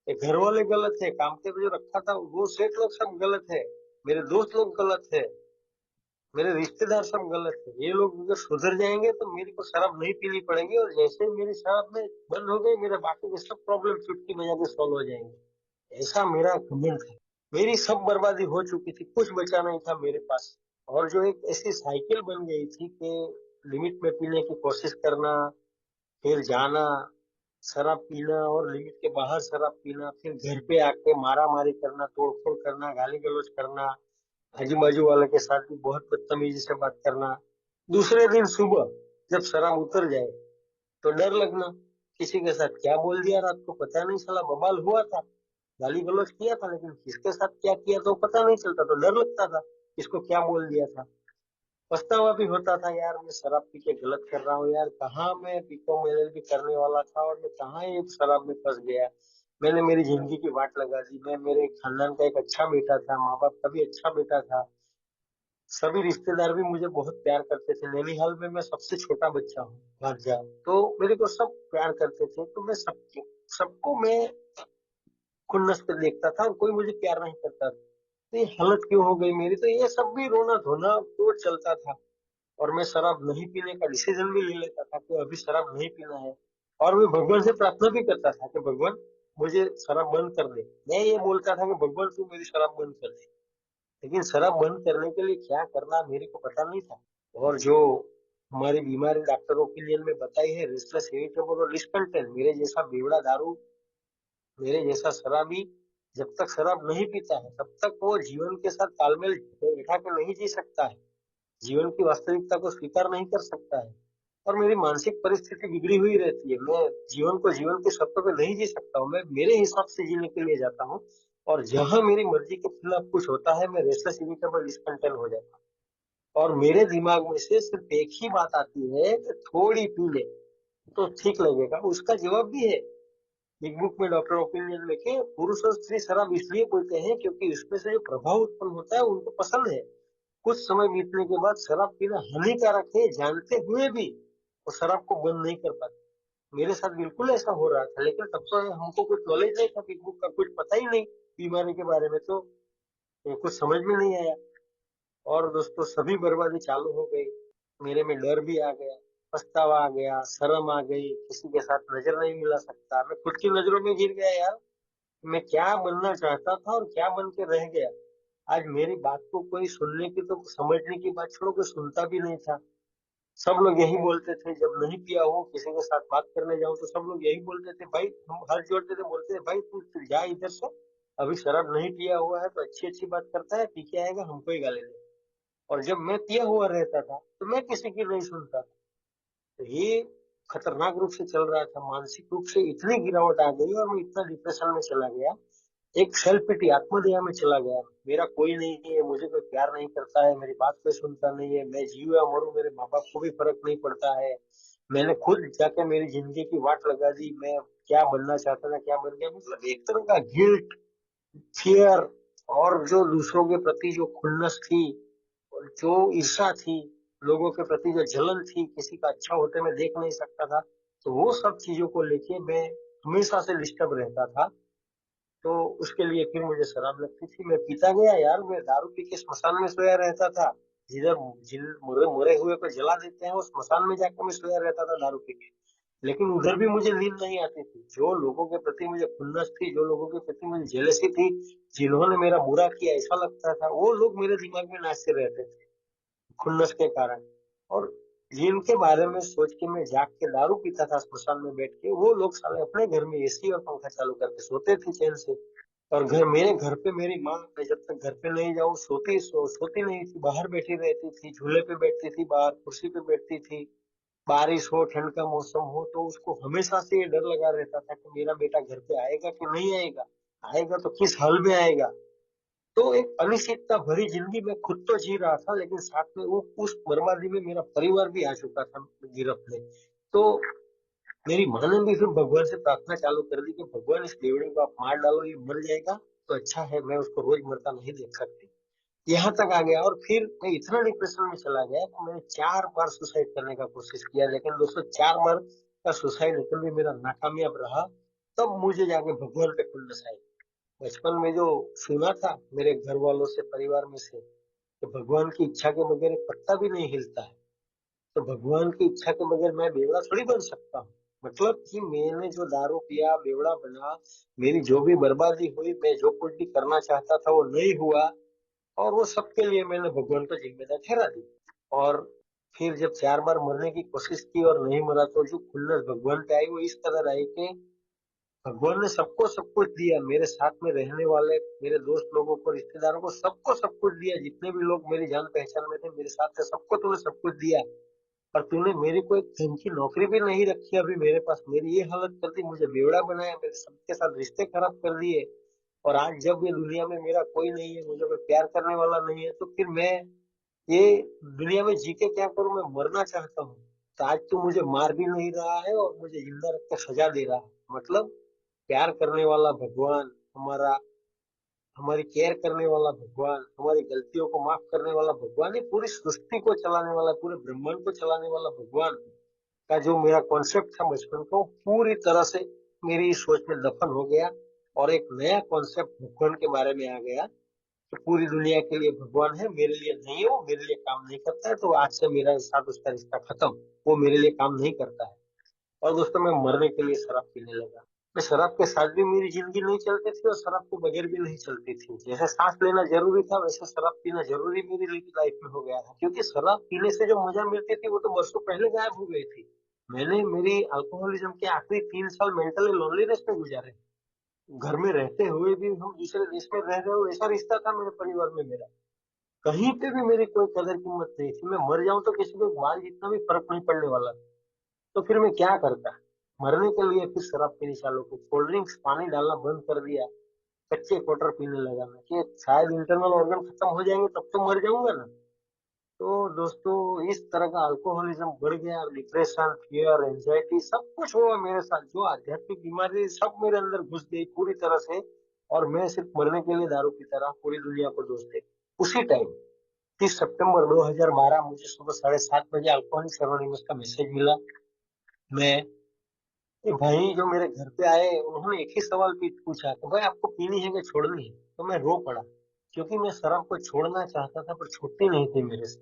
ये घर वाले गलत है, काम पे जो रखा था वो सेठ लोग सब गलत है, मेरे दोस्त लोग गलत है, मेरे रिश्तेदार सब गलत है। ये लोग अगर सुधर जाएंगे तो मेरे को शराब नहीं पीनी पड़ेगी, और जैसे ही मेरी शराब में बंद हो गई, मेरे बाकी के सब प्रॉब्लम चुटकी बजा के सॉल्व हो जाएंगे। ऐसा मेरा घमंड था। मेरी सब बर्बादी हो चुकी थी, कुछ बचा नहीं था मेरे पास। और जो एक ऐसी साइकिल बन गई थी कि लिमिट में पीने की कोशिश करना, फिर जाना, शराब पीना और लिमिट के बाहर शराब पीना, फिर घर पे आके मारा मारी करना, तोड़फोड़ करना, गाली गलौज करना, आजू बाजू वाले के साथ भी बहुत बदतमीजी से बात करना। दूसरे दिन सुबह जब शराब उतर जाए तो डर लगना, किसी के साथ क्या बोल दिया रात को पता नहीं चला, बवाल हुआ था, गाली गलौज किया था, लेकिन किसके साथ क्या किया तो पता नहीं चलता, तो डर लगता था किसको क्या बोल दिया था। पछतावा भी होता था, यार मैं शराब पी के गलत कर रहा हूँ, यार कहाँ मैं बीकॉम एलएलबी करने वाला था और मैं कहाँ ये शराब में फंस गया। मैंने मेरी जिंदगी की वाट लगा दी। मैं मेरे खानदान का एक अच्छा बेटा था, माँ बाप का भी अच्छा बेटा था, सभी रिश्तेदार भी मुझे बहुत प्यार करते थे। नैनीहाल में मैं सबसे छोटा बच्चा हूँ, भांजा, तो मेरे को सब प्यार करते थे। तो मैं सबकी सबको मैं खुन्नस पे देखता था और कोई मुझे प्यार नहीं करता था। तो ये हालत क्यों हो गई मेरी, तो ये सब भी रोना धोना तो चलता था। और मैं शराब नहीं पीने का डिसीजन भी ले लेता था कि अभी शराब नहीं पीना है। और मैं भगवान से प्रार्थना भी करता था कि भगवान मुझे शराब बंद कर दे। मैं ये बोलता था कि भगवान तू मेरी शराब बंद कर दे। लेकिन शराब बंद करने के लिए क्या करना मेरे को पता नहीं था। और जो हमारी बीमारी डॉक्टर ओपिनियन में बताई है, रेस्टलेस इरिटेबल और डिस्कंटेंट, मेरे जैसा बेवड़ा दारू, मेरे जैसा शराबी जब तक शराब नहीं पीता है तब तक वो जीवन के साथ तालमेल बैठा के नहीं जी सकता है, जीवन की वास्तविकता को स्वीकार नहीं कर सकता है। और मेरी मानसिक परिस्थिति बिगड़ी हुई रहती है, मैं जीवन को जीवन की शर्तों पे नहीं जी सकता हूँ, मैं मेरे हिसाब से जीने के लिए जाता हूँ। और जहां मेरी मर्जी के खिलाफ कुछ होता है, मैं रेस्टलेस इरिटेबल डिस्कंटेंट हो जाता हूँ। और मेरे दिमाग में से सिर्फ एक ही बात आती है कि थोड़ी पी ले तो ठीक लगेगा। उसका जवाब भी है बिग बुक में, डॉक्टर ओपिनियन में, कि पुरुष और स्त्री शराब इसलिए पीते हैं क्योंकि उसमें से जो प्रभाव उत्पन्न होता है उनको पसंद है। कुछ समय बीतने के बाद शराब पीना हानिकारक है जानते हुए भी वो शराब को बंद नहीं कर पाते। मेरे साथ बिल्कुल ऐसा हो रहा था, लेकिन तब तो हमको कुछ नॉलेज नहीं था, बिग बुक का कुछ पता ही नहीं बीमारी के बारे में, तो कुछ समझ में नहीं आया। और दोस्तों सभी बर्बादी चालू हो गई। मेरे में डर भी आ गया, पछतावा आ गया, शर्म आ गई, किसी के साथ नजर नहीं मिला सकता, मैं खुद की नजरों में गिर गया यार। मैं क्या बनना चाहता था और क्या बन के रह गया। आज मेरी बात को कोई सुनने की तो समझने की बात छोड़ो, कोई सुनता भी नहीं था। सब लोग यही बोलते थे, जब नहीं पिया हो किसी के साथ बात करने जाऊं तो सब लोग यही बोलते थे, भाई हम हाथ जोड़ते थे, बोलते थे भाई तू जा इधर से, अभी शराब नहीं पिया हुआ है तो अच्छी अच्छी बात करता है, पी के आएगा हमको ही गाली दे। और जब मैं पिया हुआ रहता था तो मैं किसी की नहीं सुनता था। तो ये खतरनाक रूप से चल रहा था, मानसिक रूप से इतनी गिरावट आ गई और मैं इतना डिप्रेशन में चला गया, एक सेल्फ पिटी आत्मदया में चला गया। मेरा कोई नहीं है, मुझे कोई प्यार नहीं करता है, मेरी बात कोई सुनता नहीं है, मैं जीव या मरूं मेरे माँ बाप को भी फर्क नहीं पड़ता है। मैंने खुद जाके मेरी जिंदगी की वाट लगा दी, मैं क्या बनना चाहता था क्या बन गया। मतलब एक तरह का गिल्ट, फियर, और जो दूसरों के प्रति जो खुन्नस थी, और जो ईर्ष्या थी, लोगों के प्रति जो जलन थी, किसी का अच्छा होते मैं देख नहीं सकता था, तो वो सब चीजों को लेके मैं हमेशा से डिस्टर्ब रहता था। तो उसके लिए फिर मुझे शराब लगती थी, मैं पीता गया यार। मैं दारू पी के स्मशान में सोया रहता था, जिधर जिन मुरे मुरे हुए को जला देते हैं, उस स्मशान में जाकर मैं सोया रहता था दारू पी के। लेकिन उधर भी मुझे नींद नहीं आती थी। जो लोगों के प्रति मुझे खुन्नस थी, जो लोगों के प्रति मुझे जेलसी थी, जिन्होंने मेरा बुरा किया ऐसा लगता था, वो लोग मेरे दिमाग में नाचते रहते थे खुन्नस के कारण। और जिनके बारे में सोच के मैं जाग के दारू पीता था स्मशान में बैठ के, वो लोग साले अपने घर में एसी और पंखा चालू करके सोते थे चैन से। और मेरे घर पे मेरी माँ, मैं जब तक घर पे नहीं जाऊँ सोती नहीं थी, बाहर बैठी रहती थी, झूले पे बैठती थी, बाहर कुर्सी पे बैठती थी। बारिश हो, ठंड का मौसम हो, तो उसको हमेशा से ये डर लगा रहता था कि मेरा बेटा घर पे आएगा कि नहीं आएगा, आएगा तो किस हाल में आएगा। तो एक अनिश्चितता भरी जिंदगी में खुद तो जी रहा था, लेकिन साथ में वो उस बर्बादी में मेरा परिवार भी आ चुका था गिरफ्त में। तो मेरी माँ ने भी फिर भगवान से प्रार्थना चालू कर दी कि भगवान इस बेवड़े को आप मार डालो, ये मर जाएगा तो अच्छा है, मैं उसको रोज मरता नहीं देख सकती। यहाँ तक आ गया, और फिर मैं इतना डिप्रेशन में चला गया कि मैंने 4 बार सुसाइड करने का कोशिश किया, लेकिन दोस्तों 4 बार का सुसाइड अटेम्प्ट भी मेरा नाकामयाब रहा। तब मुझे जाके भगवान पे खुन्नस आई। बचपन में जो सुना था मेरे घर वालों से, परिवार में से, कि भगवान की इच्छा के बगैर एक पत्ता भी नहीं हिलता है, तो भगवान की इच्छा के बगैर मैं बेवड़ा थोड़ी बन सकता हूँ। मतलब कि मैंने जो दारू पिया, बेवड़ा बना, मेरी जो भी बर्बादी हुई, मैं जो कुछ भी करना चाहता था वो नहीं हुआ, और वो सबके लिए मैंने भगवान को जिम्मेदार ठहरा दी। और फिर जब 4 बार मरने की कोशिश की और नहीं मरा, तो जो खुन्नस भगवान पे आई वो इस तरह आई कि भगवान ने सबको सब कुछ दिया, मेरे साथ में रहने वाले मेरे दोस्त लोगों को, रिश्तेदारों को, सबको सब कुछ दिया, जितने भी लोग मेरी जान पहचान में थे मेरे साथ थे, सबको तूने सब कुछ दिया। पर तूने मेरी कोई ढंग की नौकरी भी नहीं रखी अभी मेरे पास, मेरी ये हालत कर दी, मुझे बेवड़ा बनाया, मेरे सबके साथ रिश्ते खराब कर दिए। और आज जब ये दुनिया में मेरा कोई नहीं है, मुझे कोई प्यार करने वाला नहीं है, तो फिर मैं ये दुनिया में जी के क्या करूं, मैं मरना चाहता हूँ। तो आज तू मुझे मार भी नहीं रहा है और मुझे जिंदा रख के सजा दे रहा है। मतलब प्यार करने वाला भगवान, हमारा हमारी केयर करने वाला भगवान, हमारी गलतियों को माफ करने वाला भगवान, ये पूरी सृष्टि को चलाने वाला, पूरे ब्रह्मांड को चलाने वाला भगवान का जो मेरा कॉन्सेप्ट था बचपन को, पूरी तरह से मेरी सोच में दफन हो गया। और एक नया कॉन्सेप्ट भगवान के बारे में आ गया कि पूरी दुनिया के लिए भगवान है, मेरे लिए नहीं है, वो मेरे लिए काम नहीं करता है, तो आज से मेरा साथ उसका रिश्ता खत्म, वो मेरे लिए काम नहीं करता है। और दोस्तों मैं मरने के लिए शराब पीने लगा। मैं शराब के साथ भी मेरी जिंदगी नहीं चलती थी और शराब के बगैर भी नहीं चलती थी। जैसे सांस लेना जरूरी था, वैसे शराब पीना जरूरी मेरी लाइफ में हो गया था, क्योंकि शराब पीने से जो मजा मिलती थी वो तो बरसों पहले गायब हो गई थी। मैंने मेरी अल्कोहलिज्म के आखिरी 3 साल मेंटली लोनलीनेस में गुजारे। घर में रहते हुए भी हम दूसरे देश में रह रहे हो, ऐसा रिश्ता था मेरे परिवार में मेरा। कहीं पे भी मेरी कोई कदर कीमत नहीं थी, मैं मर जाऊं तो किसी को बाल जितना भी फर्क नहीं पड़ने वाला। तो फिर मैं क्या करता, मरने के लिए फिर शराब पीनी चालू की, कोल्ड ड्रिंक्स पानी डालना बंद कर दिया, कच्चे क्वार्टर पीने लगा मैं कि शायद इंटरनल ऑर्गन खत्म हो जाएंगे तब तो मर जाऊंगा ना। तो दोस्तों इस तरह का अल्कोहलिज्म बढ़ गया, डिप्रेशन, फियर, एंजाइटी, सब कुछ हुआ मेरे साथ, जो आध्यात्मिक बीमारी सब मेरे अंदर घुस गई पूरी तरह से। और मैं सिर्फ मरने के लिए दारू पीता रहा, पूरी दुनिया को दोष दे। उसी टाइम 30 सितंबर 2012 मुझे सुबह 7:30 बजे अल्कोहलिक्स एनोनिमस का मैसेज मिला। मैं ये भाई जो मेरे घर पे आए, उन्होंने एक ही सवाल पूछा कि भाई आपको पीनी है कि छोड़नी है। तो मैं रो पड़ा, क्योंकि मैं शराब को छोड़ना चाहता था पर छूटती नहीं थी मेरे से।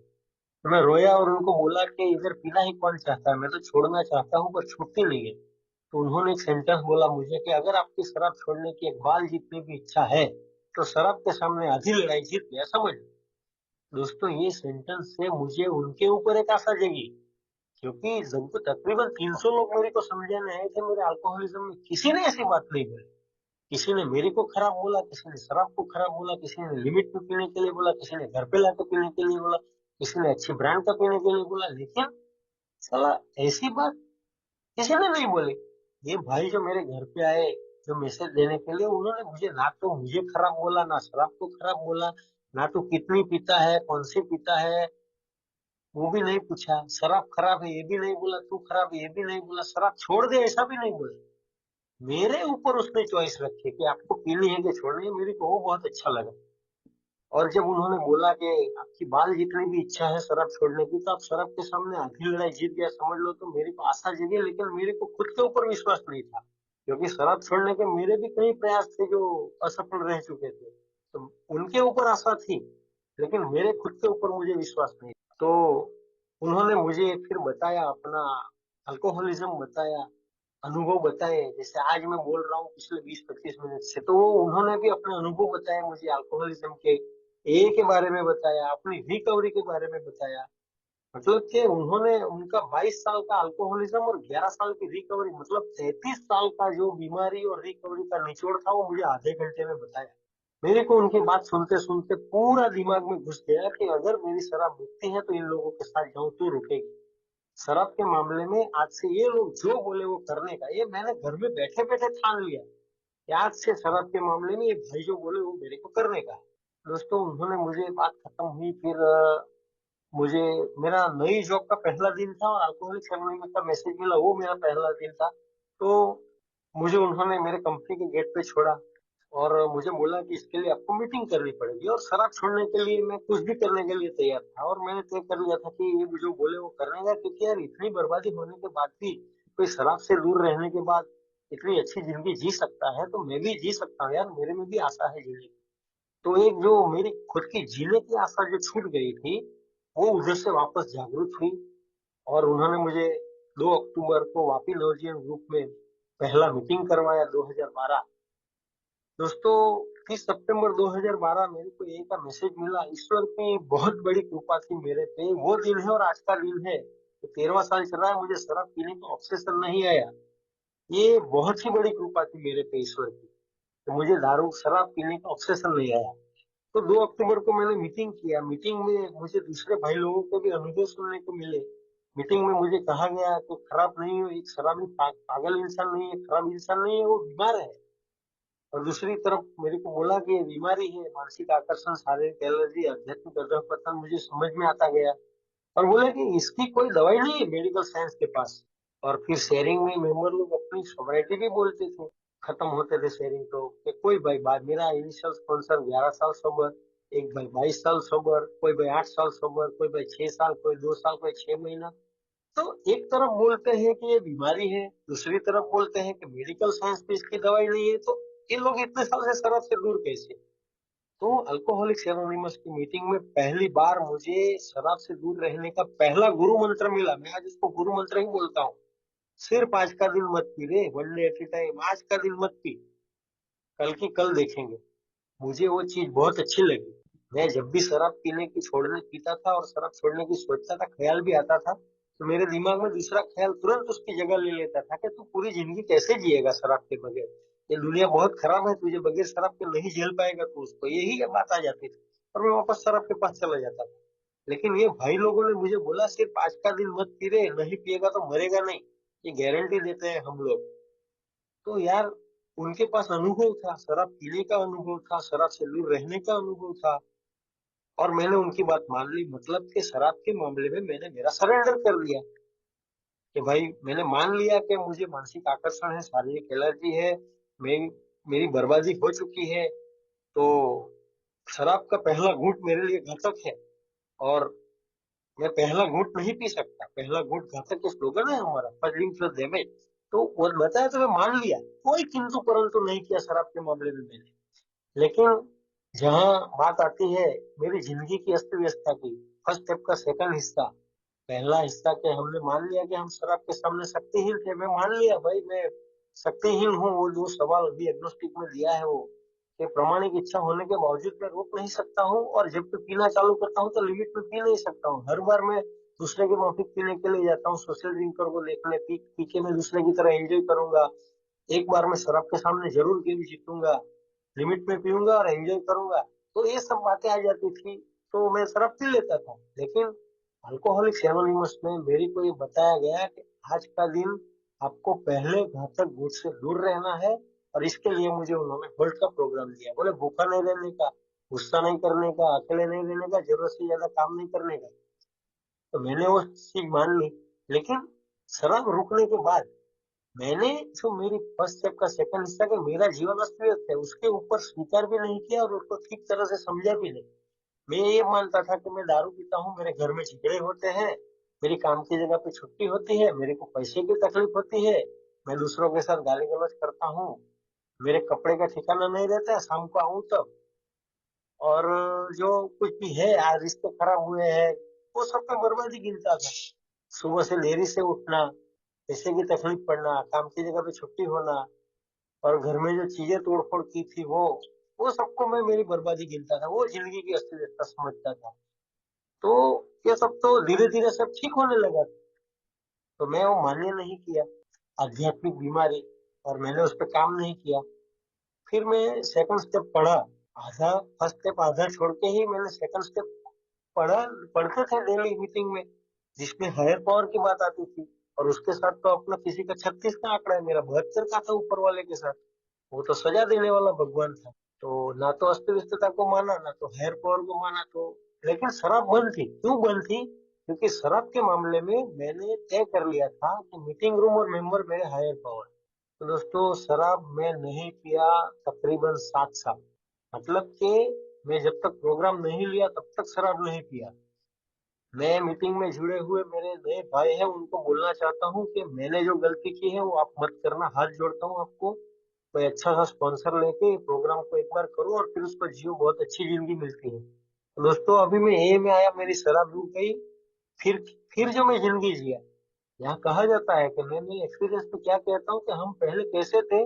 तो मैं रोया और उनको बोला कि इधर पीना ही कौन चाहता है, मैं तो छोड़ना चाहता हूँ पर छूटती नहीं है। तो उन्होंने एक सेंटेंस बोला मुझे कि अगर आपकी शराब छोड़ने की एक बाल जीतने की इच्छा है, तो शराब के सामने आधी लड़ाई जीत गया, समझ लो। दोस्तों ये सेंटेंस से मुझे उनके ऊपर एक आशा जगी, क्योंकि जब तो तकरीबन 300 लोग मेरे को समझाने आए थे मेरे अल्कोहलिज्म में, किसी ने ऐसी बात नहीं बोली। किसी ने मेरे को खराब बोला, किसी ने शराब को खराब बोला, किसी ने लिमिट में पीने के लिए बोला, किसी ने घर पे लाके पीने के लिए बोला, किसी ने अच्छी ब्रांड का पीने के लिए बोला, लेकिन साला ऐसी बात किसी ने नहीं बोली। ये भाई जो मेरे घर पे आए, जो मैसेज देने के लिए, उन्होंने मुझे ना तो मुझे खराब बोला, ना शराब को खराब बोला, ना तो कितनी पीता है, कौन सी पीता है वो भी नहीं पूछा, शराब खराब है ये भी नहीं बोला, तू खराब है ये भी नहीं बोला, शराब छोड़ दे ऐसा भी नहीं बोला। मेरे ऊपर उसने चॉइस रखी कि आपको पीनी है कि छोड़नी है, मेरे को वो बहुत अच्छा लगा। और जब उन्होंने बोला कि आपकी बाल जितनी भी इच्छा है शराब छोड़ने की, तो आप शराब के सामने आधी लड़ाई जीत गया समझ लो, तो मेरे को आशा जगी, लेकिन मेरे को खुद के ऊपर विश्वास नहीं था, क्योंकि शराब छोड़ने के मेरे भी कई प्रयास थे जो असफल रह चुके थे। तो उनके ऊपर आशा थी, लेकिन मेरे खुद के ऊपर मुझे विश्वास नहीं। तो उन्होंने मुझे फिर बताया, अपना अल्कोहलिज्म बताया, अनुभव बताए, जैसे आज मैं बोल रहा हूँ पिछले 20-25 मिनट से, तो उन्होंने भी अपने अनुभव बताए मुझे अल्कोहलिज्म के, ए के बारे में बताया, अपनी रिकवरी के बारे में बताया। मतलब कि उन्होंने उनका 22 साल का अल्कोहलिज्म और 11 साल की रिकवरी, मतलब 33 साल का जो बीमारी और रिकवरी का निचोड़ था, वो मुझे आधे घंटे में बताया। मेरे को उनकी बात सुनते सुनते पूरा दिमाग में घुस गया कि अगर मेरी शराब रुकती है तो इन लोगों के साथ जाऊं तो रुकेगी। शराब के मामले में आज से ये लोग जो बोले वो करने का, ये मैंने घर में बैठे बैठे ठान लिया कि आज से शराब के मामले में ये भाई जो बोले वो मेरे को करने का है। दोस्तों, उन्होंने मुझे बात खत्म हुई, फिर मुझे मेरा नई जॉब का पहला दिन था और अल्कोहलिक्स एनोनिमस का मैसेज मिला, वो मेरा पहला दिन था। तो मुझे उन्होंने मेरे कंपनी के गेट पे छोड़ा और मुझे बोला कि इसके लिए आपको मीटिंग करनी पड़ेगी, और शराब छोड़ने के लिए मैं कुछ भी करने के लिए तैयार था, और मैंने तय कर लिया था कि ये जो बोले वो करने का, क्योंकि यार इतनी बर्बादी होने के बाद भी कोई शराब से दूर रहने के बाद इतनी अच्छी जिंदगी जी सकता है तो मैं भी जी सकता हूँ यार, मेरे में भी आशा है जीने की। तो एक जो मेरी खुद की जीने की आशा जो छूट गई थी, वो उधर से वापस जागृत हुई। और उन्होंने मुझे 2 अक्टूबर को वापी नवजीवन ग्रुप में पहला मीटिंग करवाया 2012। दोस्तों, 30 सितंबर 2012 मेरे को एक का मैसेज मिला, ईश्वर की बहुत बड़ी कृपा थी मेरे पे, वो दिन है और आज का दिन है। तो 13वां साल चल रहा है, मुझे शराब पीने का ऑब्सेशन नहीं आया। ये बहुत ही बड़ी कृपा थी मेरे पे ईश्वर की, तो मुझे दारू शराब पीने का ऑब्सेशन नहीं आया। तो 2 अक्टूबर को मैंने मीटिंग किया। मीटिंग में मुझे दूसरे भाई लोगों के भी अनुभव सुनने को मिले। मीटिंग में मुझे कहा गया तो खराब नहीं हो, एक शराबी पागल इंसान नहीं है, खराब इंसान नहीं है, वो बीमार है। और दूसरी तरफ मेरे को बोला कि ये बीमारी है, मानसिक आकर्षण, शारीरिक एलर्जी, आध्यात्मिक अधःपतन, मुझे समझ में आता गया। और बोला कि इसकी कोई दवाई नहीं है मेडिकल साइंस के पास। और फिर शेयरिंग में मेंबर लोग अपनी सोवरेटी भी बोलते थे, खत्म होते थे शेयरिंग तो, कि कोई भाई बाद मेरा इनिशियल स्पॉन्सर 11 साल सोबर, एक भाई 22 साल सोबर, कोई भाई 8 साल सोबर, कोई भाई 6 साल, कोई 2 साल, कोई 6 महीना। तो एक तरफ बोलते हैं कि ये बीमारी है, दूसरी तरफ बोलते हैं कि मेडिकल साइंस पे इसकी दवाई नहीं है, तो ये लोग इतने साल से शराब से दूर कैसे? तो अल्कोहलिक्स एनोनिमस की मीटिंग में पहली बार मुझे शराब से दूर रहने का पहला गुरु मंत्र मिला। मैं आज उसको गुरु मंत्र ही बोलता हूँ। सिर्फ आज का दिन मत पी रे, one day at A time, आज का दिन मत पी, कल की कल देखेंगे। मुझे वो चीज बहुत अच्छी लगी। मैं जब भी शराब पीने की छोड़ने पीता था और शराब छोड़ने की सोचता था, ख्याल भी आता था, तो मेरे दिमाग में दूसरा ख्याल तुरंत उसकी जगह ले लेता था कि तू पूरी जिंदगी कैसे जिएगा शराब के बगैर, ये दुनिया बहुत खराब है, तुझे बगैर शराब के नहीं झेल पाएगा तू उसको, यही बात आ जाती थी। और मैं वापस शराब के पास चला जाता था। लेकिन ये भाई लोगों ने मुझे बोला सिर्फ आज का दिन मत पी रे, नहीं पिएगा तो मरेगा नहीं, ये गारंटी देते हैं हम लोग। तो यार, उनके पास अनुभव था, शराब पीने का अनुभव था, शराब से दूर रहने का अनुभव था, और मैंने उनकी बात मान ली। मतलब कि शराब के मामले में मैंने मेरा सरेंडर कर दिया कि भाई मैंने मान लिया कि मुझे मानसिक आकर्षण है, शारीरिक एलर्जी है, मेरी मेरी बर्बादी हो चुकी है। तो शराब का पहला घूंट मेरे लिए घातक है, और मैं पहला घूंट नहीं पी सकता, पहला घूंट घातक के स्लोगन है हमारा, फर्स्ट ड्रिंक डैमेज। तो वो बताया तो मैं मान लिया, कोई किंतु परंतु नहीं किया शराब के मामले में मैंने। लेकिन जहाँ बात आती है मेरी जिंदगी की अस्त व्यस्तता की, फर्स्ट स्टेप का सेकंड हिस्सा, पहला हिस्सा के हमने मान लिया कि हम शराब के सामने शक्तिहीन थे, मैं मान लिया भाई मैं शक्तिहीन हूँ। वो जो सवाल अभी एग्नोस्टिक में दिया है वो, कि प्रामाणिक इच्छा होने के बावजूद मैं रोक नहीं सकता हूँ, और जब मैं पीना चालू करता हूँ तो लिमिट में पी नहीं सकता हूँ। हर बार मैं दूसरे के मौखिक पीने के लिए जाता हूँ, सोशल ड्रिंकर को देखने, पी के मैं दूसरे की तरह एंजॉय करूंगा। एक बार मैं शराब के सामने जरूर गेम जीतूंगा, लिमिट में पीऊंगा और एंजॉय करूंगा। तो ये सब बातें आ जाती थी, तो मैं शराब पी लेता था। लेकिन अल्कोहलिक्स एनोनिमस में मेरे को ये बताया गया कि आज का दिन आपको पहले घातक गुट से दूर रहना है, और इसके लिए मुझे उन्होंने होल्ड का प्रोग्राम दिया। बोले भूखा नहीं रहने का, गुस्सा नहीं करने का, अकेले नहीं रहने का, जरूरत से ज्यादा काम नहीं करने का। तो मैंने वो चीज मान ली। लेकिन शराब रुकने के बाद मैंने जो मेरी फर्स्ट स्टेप का सेकंड हिस्सा का मेरा जीवन अस्त व्यस्त है, उसके ऊपर स्वीकार भी नहीं किया और उसको ठीक तरह से समझा भी नहीं। मैं ये मानता था कि मैं दारू पीता हूँ, मेरे घर में झगड़े होते हैं, मेरी काम की जगह पे छुट्टी होती है, मेरे को पैसे की तकलीफ होती है, मैं दूसरों के साथ गाली गलौज करता हूँ, मेरे कपड़े का ठिकाना नहीं रहता है, शाम को आऊं तब, और जो कुछ भी है आज रिश्ते खराब हुए हैं, वो सब पे बर्बादी गिनता था। सुबह से देरी से उठना, पैसे की तकलीफ पड़ना, काम की जगह पे छुट्टी होना, और घर में जो चीजें तोड़ फोड़ की थी वो सबको मैं मेरी बर्बादी गिनता था, वो जिंदगी की असलियत समझता था। तो ये सब तो धीरे धीरे सब ठीक होने लगा। तो मैं वो मान्य नहीं किया आध्यात्मिक बीमारी, और मैंने उस पर काम नहीं किया। फिर मैं सेकंड स्टेप पढ़ा, आधा फर्स्ट स्टेप आधा छोड़ के ही मैंने सेकंड स्टेप पढ़ा। पढ़ते थे डेली मीटिंग में, जिसमें हायर पावर की बात आती थी। और उसके साथ तो अपना किसी का 36 का आंकड़ा है, मेरा 72 का था ऊपर वाले के साथ। वो तो सजा देने वाला भगवान था। तो ना तो अस्त व्यस्तता को माना, ना तो हायर पावर को माना। तो लेकिन शराब बंद थी। क्यों बंद थी? क्योंकि शराब के मामले में मैंने तय कर लिया था कि मीटिंग रूम और मेंबर मेरे हायर पावर। तो दोस्तों, शराब मैं नहीं पिया तकरीबन 7 साल। मतलब कि मैं जब तक प्रोग्राम नहीं लिया तब तक शराब नहीं पिया। मैं मीटिंग में जुड़े हुए मेरे नए भाई हैं, उनको बोलना चाहता हूँ कि मैंने जो गलती की है वो आप मत करना। हाथ जोड़ता हूँ आपको। कोई अच्छा सा स्पॉन्सर लेके प्रोग्राम को एक बार करो और फिर उसको जियो, बहुत अच्छी जिंदगी मिलती है। तो दोस्तों, अभी मैं ए में आया, मेरी शराब रुक गई। फिर फिर जो मैं जिंदगी जिया। यहाँ कहा जाता है कि मैंने एक्सपीरियंस तो क्या कहता हूँ कि हम पहले कैसे थे,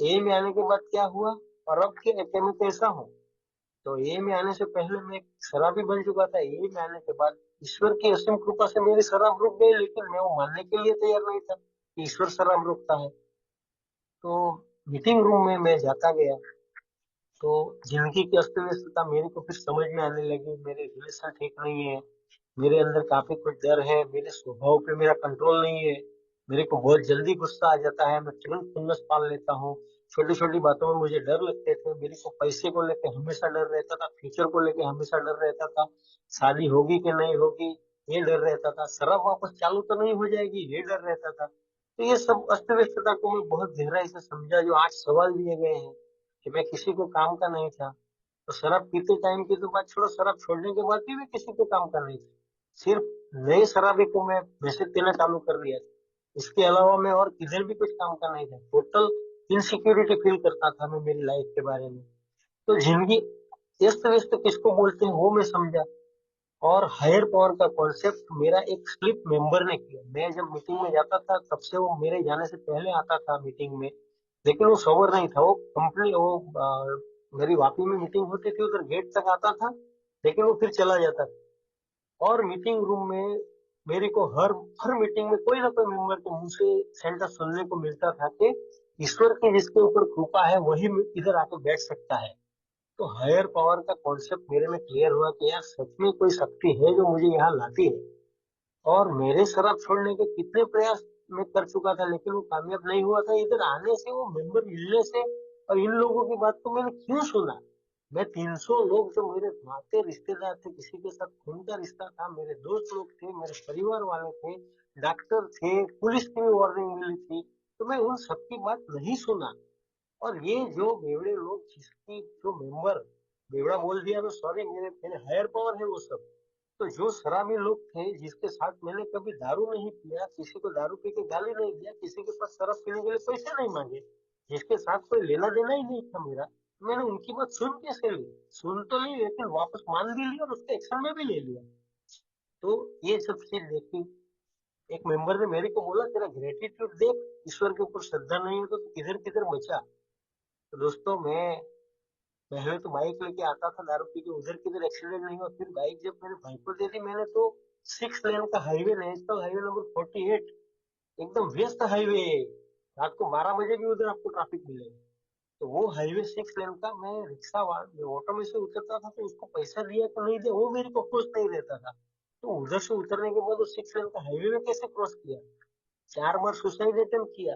ए में आने के बाद क्या हुआ, और अब के एके में कैसा हूँ। तो ए में आने से पहले मैं एक शराबी बन चुका था। ए में आने के बाद ईश्वर की असीम कृपा से मेरी शराब रुक गई, लेकिन मैं वो मानने के लिए तैयार नहीं था कि ईश्वर शराब रोकता है। तो मीटिंग रूम में मैं जाता गया, तो जिंदगी की अस्त व्यस्तता मेरे को फिर समझ में आने लगी। मेरे रिलेशन ठीक नहीं है, मेरे अंदर काफी कुछ डर है, मेरे स्वभाव पे मेरा कंट्रोल नहीं है। मेरे को बहुत जल्दी गुस्सा आ जाता है, मैं तुरंत खुन्नस पाल लेता हूँ। छोटी छोटी बातों में मुझे डर लगते थे। मेरे को पैसे को लेके हमेशा डर रहता था, फ्यूचर को लेके हमेशा डर रहता था, शादी होगी कि नहीं होगी ये डर रहता था, शराब वापस चालू तो नहीं हो जाएगी ये डर रहता था। तो ये सब अस्त व्यस्तता को मैं बहुत गहराई से समझा। जो 8 सवाल दिए गए हैं कि मैं किसी को काम का नहीं था। तो शराब पीते टाइम की तो बात छोड़ो, शराब छोड़ने के बाद भी मैं किसी के काम का नहीं था। सिर्फ नए शराबी को मैं मैसेज देना चालू कर दिया था। इसके अलावा मैं और किधर भी कुछ काम का नहीं था। टोटल इनसिक्योरिटी फील करता था मैं मेरी लाइफ के बारे में। तो जिंदगी व्यस्त व्यस्त किसको बोलते हैं वो मैं समझा। और हायर पावर का कॉन्सेप्ट मेरा एक स्लिप मेंबर ने किया। मैं जब मीटिंग में जाता था तब से वो मेरे जाने से पहले आता था मीटिंग में। लेकिन वो सोबर नहीं था। वो कंपनी वो मेरी वापी में मीटिंग होती थी, उधर गेट तक आता था, लेकिन वो फिर चला जाता था। और मीटिंग रूम में मेरे को हर हर मीटिंग में कोई ना कोई मेंबर के मुंह से सेंटेंस सुनने को मिलता था कि ईश्वर की जिसके ऊपर कृपा है वही इधर आके बैठ सकता है। तो हायर पावर का कॉन्सेप्ट मेरे में क्लियर हुआ कि यार सच में कोई शक्ति है जो मुझे यहाँ लाती है। और मेरे शराब छोड़ने के कितने प्रयास मैं कर चुका था, लेकिन वो कामयाब नहीं हुआ था। इधर आने से, वो मेंबर मिलने से, और इन लोगों की बात को मैंने क्यों सुना। मैं 300 लोग जो मेरे नाते रिश्तेदार थे, किसी के साथ खून का रिश्ता था, मेरे दोस्त लोग थे, मेरे परिवार वाले थे, डॉक्टर थे, पुलिस की भी वार्निंग मिली थी, तो मैं उन सबकी बात नहीं सुना। और ये जो बेवड़े लोग, जिसकी जो मेंबर, बेवड़ा बोल दिया तो सॉरी, मेरे मेरे हायर पावर है वो सब। तो जो शराबी लोग थे जिसके साथ मैंने कभी दारू नहीं पिया, किसी को दारू पी के गाली नहीं दिया, किसी के पास शराब पीने के लिए पैसे नहीं मांगे, जिसके साथ कोई लेना देना ही नहीं था मेरा, मैंने उनकी बात सुन कैसे ली? सुन तो ली, लेकिन वापस मान भी लिया और उसके एक्शन में भी ले लिया। तो ये सब चीज देखी। एक मेंबर ने मेरे को बोला, तेरा ग्रेटिट्यूड देख, ईश्वर के ऊपर श्रद्धा नहीं है तो तू किधर किधर बचा। तो दोस्तों, मैं पहले तो बाइक लेके आता था दारू पी के, उधर किधर एक्सीडेंट नहीं हुआ। फिर बाइक जब मेरे भाई को दे दी मैंने, तो 6 लेन का हाईवे, नेशनल हाईवे नंबर 48, एकदम व्यस्त हाईवे, रात को 12 बजे भी उधर आपको ट्रैफिक मिलेगा। तो वो हाईवे 6 लेन का, मैं रिक्शा वाला ऑटो में से उतरता था तो उसको पैसा दिया कि नहीं दिया वो मेरे को खुश नहीं रहता था। तो उधर से उतरने के बाद वो 6 लेन का हाईवे में कैसे क्रॉस किया। 4 बार सुसाइड अटेम्प्ट किया,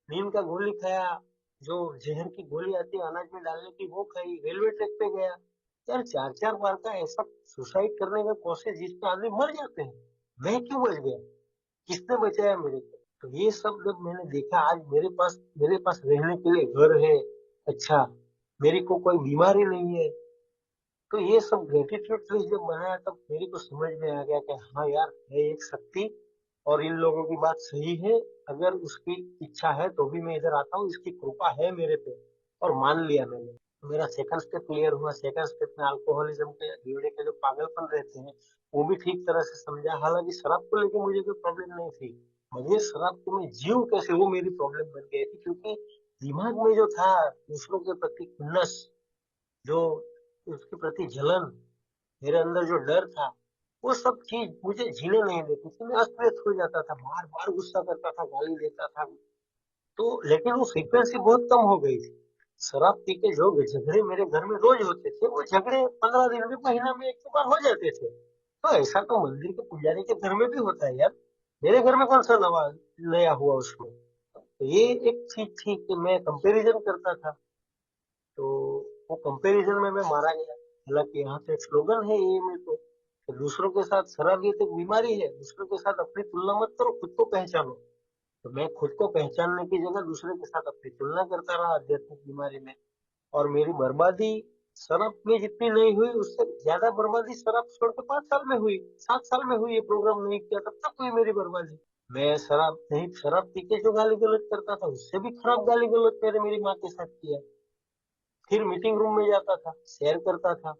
नीम का गोली खाया, जो जहर की गोली आती है अनाज में डालने की वो खाई, रेलवे ट्रैक पे गया। यार 4 4 बार का ऐसा सुसाइड करने का प्रोसेस जिसमें आदमी मर जाते हैं, मैं क्यों बच गया? किसने बचाया मेरे को? तो ये सब जब मैंने देखा, आज मेरे पास रहने के लिए घर है, अच्छा, मेरे को कोई बीमारी नहीं है। तो ये सब ग्रेटिट्यूड लिस्ट जब बनाया तब मेरे को समझ में आ गया कि हाँ यार, है एक शक्ति, और इन लोगों की बात सही है। अगर उसकी इच्छा है तो भी मैं इधर आता हूँ, इसकी कृपा है मेरे पे। और मान लिया मैंने। तो मेरा सेकंड स्टेप क्लियर हुआ। सेकंड स्टेप में अल्कोहलिज्म के कीड़े के जो पागलपन रहते हैं वो भी ठीक तरह से समझा। हालांकि शराब को लेकर मुझे कोई प्रॉब्लम नहीं थी, मुझे शराब को मैं जीव कैसे वो मेरी प्रॉब्लम बन गई थी। क्योंकि दिमाग में जो था दूसरों के प्रति खुन्नस, जो उसके प्रति जलन, मेरे अंदर जो डर था, वो सब चीज मुझे झीले नहीं देती थी। मैं अस्त व्यस्त हो जाता था, बार बार गुस्सा करता था, गाली देता था। तो लेकिन वो फ्रीक्वेंसी बहुत कम हो गई थी। शराब पी के जो झगड़े मेरे घर में रोज होते थे, वो झगड़े 15 दिन में, महीना में एक बार हो जाते थे। तो ऐसा तो मंदिर के पुजारी के घर में भी होता है यार। मेरे घर में कौन सा नया हुआ उसमें। तो ये एक चीज थी कि मैं कंपैरिजन करता था। तो वो कंपैरिजन में मैं मारा गया। हालांकि यहाँ पे एक स्लोगन है ये में तो, कि दूसरों के साथ शराबियत एक बीमारी है, दूसरों के साथ अपनी तुलना मत करो, खुद को पहचानो। तो मैं खुद को पहचानने की जगह दूसरे के साथ अपनी तुलना करता रहा आध्यात्मिक बीमारी में। और मेरी बर्बादी शराब में जितनी नहीं हुई, उससे ज्यादा बर्बादी शराब छोड़ के 5 साल में हुई, 7 साल में हुई। ये प्रोग्राम नहीं किया तब तक हुई मेरी बर्बादी। मैं शराब नहीं, शराब पी के जो गाली गलौज करता था, उससे भी खराब गाली गलौज मेरे मेरी माँ के साथ किया। फिर मीटिंग रूम में जाता था, शेयर करता था,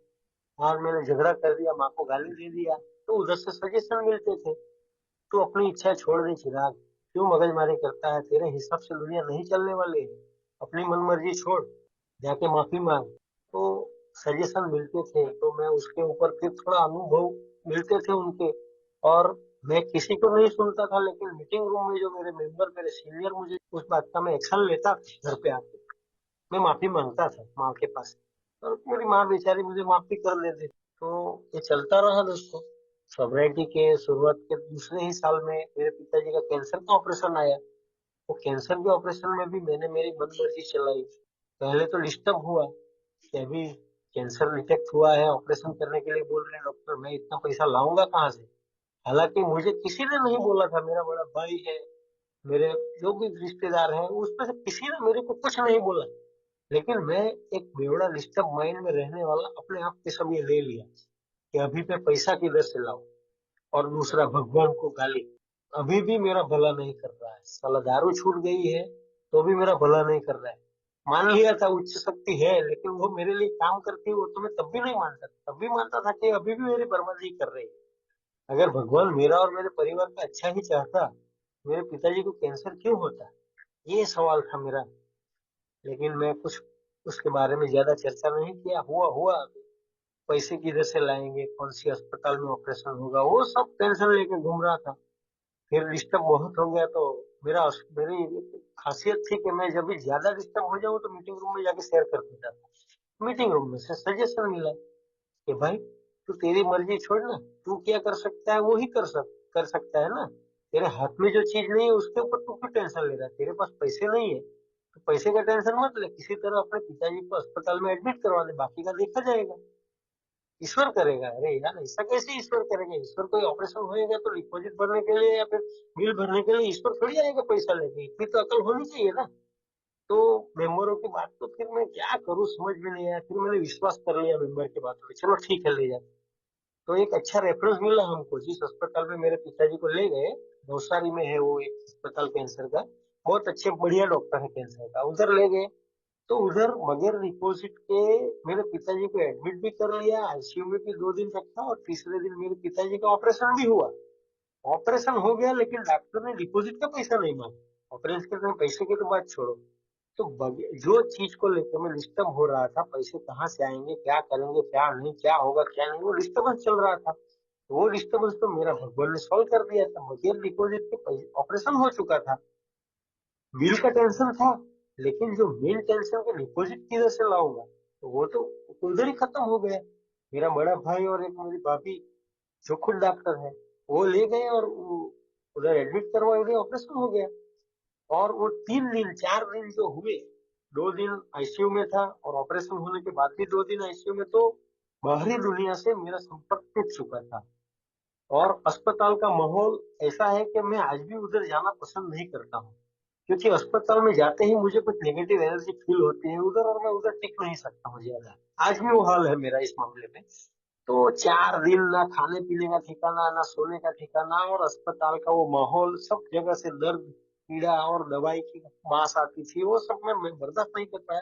और मैंने झगड़ा कर दिया, माँ को गाली दे दिया, तो उधर से सजेशन मिलते थे। तू अपनी इच्छा छोड़ दे चिराग, क्यों मगजमारी करता है, तेरे हिसाब से दुनिया नहीं चलने वाली है, अपनी मनमर्जी छोड़, जाके माफी मांग। तो सजेशन मिलते थे, तो मैं उसके ऊपर फिर थोड़ा अनुभव मिलते थे उनके। और मैं किसी को नहीं सुनता था, लेकिन मीटिंग रूम में जो मेरे मेंबर, मेरे सीनियर, मुझे उस बात का मैं एक्शन लेता था। घर पे आके मैं माफी मांगता था माँ के पास, और मेरी माँ बेचारी मुझे माफी कर देती। तो ये चलता रहा दोस्तों। सोब्राइटी के शुरुआत के दूसरे ही साल में मेरे पिताजी का कैंसर का ऑपरेशन आया। वो कैंसर के ऑपरेशन में भी मैंने मेरी मनमर्जी चलाई। पहले तो डिस्टर्ब हुआ कि अभी कैंसर डिटेक्ट हुआ है, ऑपरेशन करने के लिए बोल रहे हैं डॉक्टर, मैं इतना पैसा लाऊंगा कहाँ से। हालांकि मुझे किसी ने नहीं बोला था, मेरा बड़ा भाई है, मेरे जो भी रिश्तेदार हैं, उसमें से किसी ने मेरे को कुछ नहीं बोला। लेकिन मैं एक बेवड़ा डिस्टर्ब माइंड में रहने वाला अपने आप पे सब ये ले लिया कि अभी मैं पैसा किधर से लाऊं। और दूसरा, भगवान को गाली। अभी भी मेरा भला नहीं कर रहा है, साला दारू छूट गई है तो भी मेरा भला नहीं कर रहा है। मान लिया था उच्च शक्ति है, लेकिन वो मेरे लिए काम करती है, वो तो मैं तब भी नहीं मानता था। तब भी मानता था कि अभी भी मेरी बर्बादी कर रही है। अगर भगवान मेरा और मेरे परिवार का अच्छा ही चाहता, मेरे पिताजी को कैंसर क्यों होता, ये सवाल था मेरा। लेकिन मैं कुछ उसके बारे में ज्यादा चर्चा नहीं किया। हुआ हुआ, पैसे किधर से लाएंगे, कौन सी अस्पताल में ऑपरेशन होगा, वो सब टेंशन लेके घूम रहा था। फिर डिस्टर्ब बहुत हो गया, तो मेरा मेरी खासियत थी कि मैं जब भी ज्यादा डिस्टर्ब हो जाऊं तो मीटिंग रूम में जाके शेयर कर देता था। मीटिंग रूम में से सजेशन मिला कि भाई, तू तेरी मर्जी छोड़ ना, तू क्या कर सकता है वो ही कर सकता है ना। तेरे हाथ में जो चीज नहीं है उसके ऊपर तू क्यों टेंशन ले रहा है। तेरे पास पैसे नहीं है तो पैसे का टेंशन मत ले, किसी तरह अपने पिताजी को अस्पताल में एडमिट करवा दे, बाकी का देखा जाएगा, ईश्वर करेगा। अरे यार, ऐसा कैसे ईश्वर करेगा। ईश्वर, कोई ऑपरेशन होएगा तो डिपॉजिट भरने के लिए या फिर बिल भरने के लिए ईश्वर थोड़ी आएगा पैसा लेके। इतनी तो अकल होनी चाहिए ना। तो मेंबरों की बात तो फिर मैं क्या करूँ, समझ में नहीं आया। फिर मैंने विश्वास कर लिया मेंबर की बात पे, चलो ठीक है ले जा। तो एक अच्छा रेफरेंस मिला हमको, जिस अस्पताल में मेरे पिताजी को ले गए, नवसारी में है वो एक अस्पताल कैंसर का, बहुत अच्छे बढ़िया डॉक्टर है कैंसर का, उधर ले गए। तो उधर बगैर डिपॉजिट के मेरे पिताजी को एडमिट भी कर लिया, आईसीयू में भी 2 दिन रखा, और तीसरे दिन मेरे पिताजी का ऑपरेशन भी हुआ। ऑपरेशन हो गया, लेकिन डॉक्टर ने डिपॉजिट का पैसा नहीं मांगा। ऑपरेशन के पैसे की तो बात छोड़ो। तो जो चीज को लेकर मैं डिस्टर्ब हो रहा था, पैसे कहाँ से आएंगे, क्या करेंगे, क्या नहीं, क्या होगा क्या नहीं, वो डिस्टर्बेंस चल रहा था। तो वो डिस्टर्बेंस तो मेरा भगवान ने सॉल्व कर दिया था, बगैर डिपॉजिट के ऑपरेशन हो चुका था। बिल का टेंशन था, लेकिन जो मेन टेंशन का डिपॉजिट किधर से लाऊंगा, तो वो तो उधर ही खत्म हो गया। मेरा बड़ा भाई और एक मेरी भाभी जो खुद डॉक्टर है, वो ले गए और उधर एडमिट करवाए, उधर ऑपरेशन हो गया। और वो 3 दिन 4 दिन जो हुए, 2 दिन आईसीयू में था, और ऑपरेशन होने के बाद भी 2 दिन आईसीयू में, तो बाहरी दुनिया से मेरा संपर्क टूट चुका था। और अस्पताल का माहौल ऐसा है कि मैं आज भी उधर जाना पसंद नहीं करता हूँ, क्योंकि अस्पताल में जाते ही मुझे कुछ नेगेटिव एनर्जी फील होती है उधर, और मैं उधर टिक नहीं सकता हूँ ज्यादा। आज भी वो हाल है मेरा इस मामले में। तो 4 दिन ना खाने पीने का ठिकाना, ना सोने का ठिकाना, और अस्पताल का वो माहौल, सब जगह से दर्द, पीड़ा और दवाई की बास आती थी, वो सब मैं बर्दाश्त नहीं कर पाया।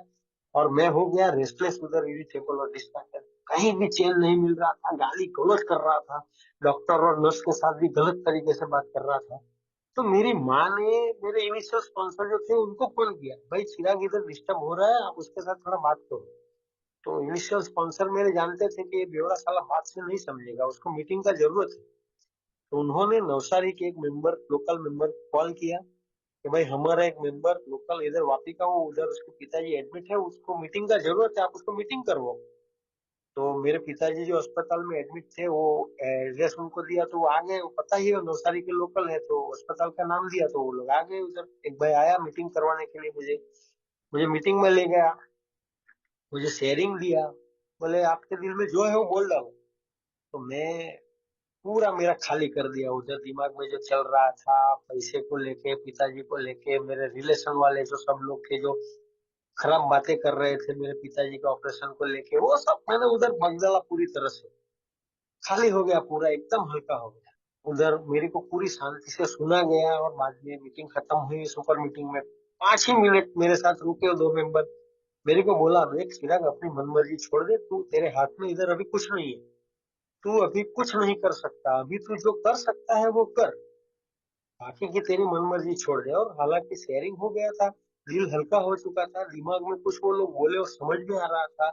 और मैं हो गया रेस्टलेस, उधर इरिटेबल और डिस्ट्रैक्टेड, कहीं भी चैन नहीं मिल रहा था, गाली गलौज कर रहा था, डॉक्टर और नर्स के साथ भी गलत तरीके से बात कर रहा था। तो मेरी माँ ने मेरे इनिशियल स्पॉन्सर जो थे उनको फोन किया, भाई चिराग इधर डिस्टर्ब हो रहा है, आप उसके साथ थोड़ा बात करो। तो इनिशियल स्पॉन्सर मेरे जानते थे कि ये बेवड़ा साला बात से नहीं समझेगा, उसको मीटिंग का जरूरत है। तो उन्होंने नवसारी के एक मेंबर, लोकल मेंबर कॉल किया कि भाई हमारा एक मेंबर लोकल इधर वापी का, वो उधर उसके पिताजी एडमिट है, उसको मीटिंग का जरूरत है, आप उसको मीटिंग करवाओ। तो मेरे पिताजी जो अस्पताल में एडमिट थे, वो एड्रेस उनको दिया तो वो आ गए। वो पता ही है नवसारी के लोकल है, तो अस्पताल का नाम दिया तो वो लोग आ गए उधर। एक भाई आया मीटिंग करवाने के लिए, मुझे मुझे मीटिंग में ले गया, मुझे शेयरिंग दिया, बोले आपके दिल में जो है वो बोल डालो। तो मैं पूरा मेरा खाली कर दिया उधर, दिमाग में जो चल रहा था पैसे को लेके, पिताजी को लेके, मेरे रिलेशन वाले जो सब लोग थे जो खराब बातें कर रहे थे मेरे पिताजी के ऑपरेशन को लेके, वो सब मैंने उधर बक डाला पूरी तरह से। खाली हो गया, पूरा एकदम हल्का हो गया। उधर मेरे को पूरी शांति से सुना गया, और बाद में मीटिंग खत्म हुई। सुपर मीटिंग में 5 ही मिनट मेरे साथ रुके दो मेंबर। मेरे को बोला, देख चिराग, अपनी मनमर्जी छोड़ दे, तू तेरे हाथ में इधर अभी कुछ नहीं है, तू अभी कुछ नहीं कर सकता, अभी तू जो कर सकता है वो कर, बाकी की तेरी मनमर्जी छोड़ दे। और हालांकि शेयरिंग हो गया था, दिल हल्का हो चुका था, दिमाग में कुछ वो लोग बोले और समझ में आ रहा था।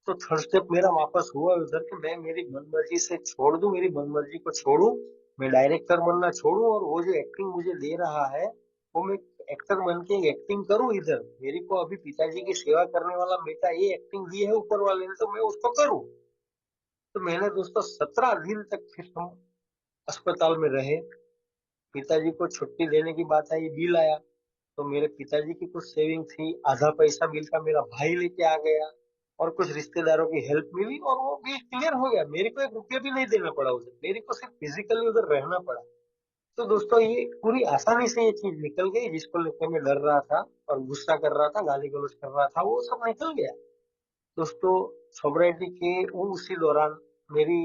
तो थर्ड स्टेप मेरा वापस हुआ उधर कि मैं मेरी मनमर्जी से छोड़ दूं, मेरी मनमर्जी को छोड़ूं, मैं डायरेक्टर बनना छोड़ूं, और वो जो एक्टिंग मुझे दे रहा है वो मैं एक्टर बन के एक्टिंग करूं इधर। मेरे को अभी पिताजी की सेवा करने वाला बेटा ये एक्टिंग दी है ऊपर वाले ने, तो मैं उसको करूं। तो मैंने दोस्तों 17 दिन तक फिर हम अस्पताल में रहे। पिताजी को छुट्टी देने की बात आई, बिल आया, तो मेरे पिताजी की कुछ सेविंग थी, आधा पैसा बिल का मेरा भाई लेके आ गया, और कुछ रिश्तेदारों की हेल्प मिली, और वो बिल क्लियर हो गया। मेरे को 1 रुपया भी नहीं देना पड़ा उधर, मेरे को सिर्फ फिजिकली उधर रहना पड़ा। तो दोस्तों ये पूरी आसानी से ये चीज निकल गई, जिसको लेकर मैं डर रहा था और गुस्सा कर रहा था, गाली गलौज कर रहा था, वो सब निकल गया। दोस्तों सोब्राइटी के उसी दौरान मेरी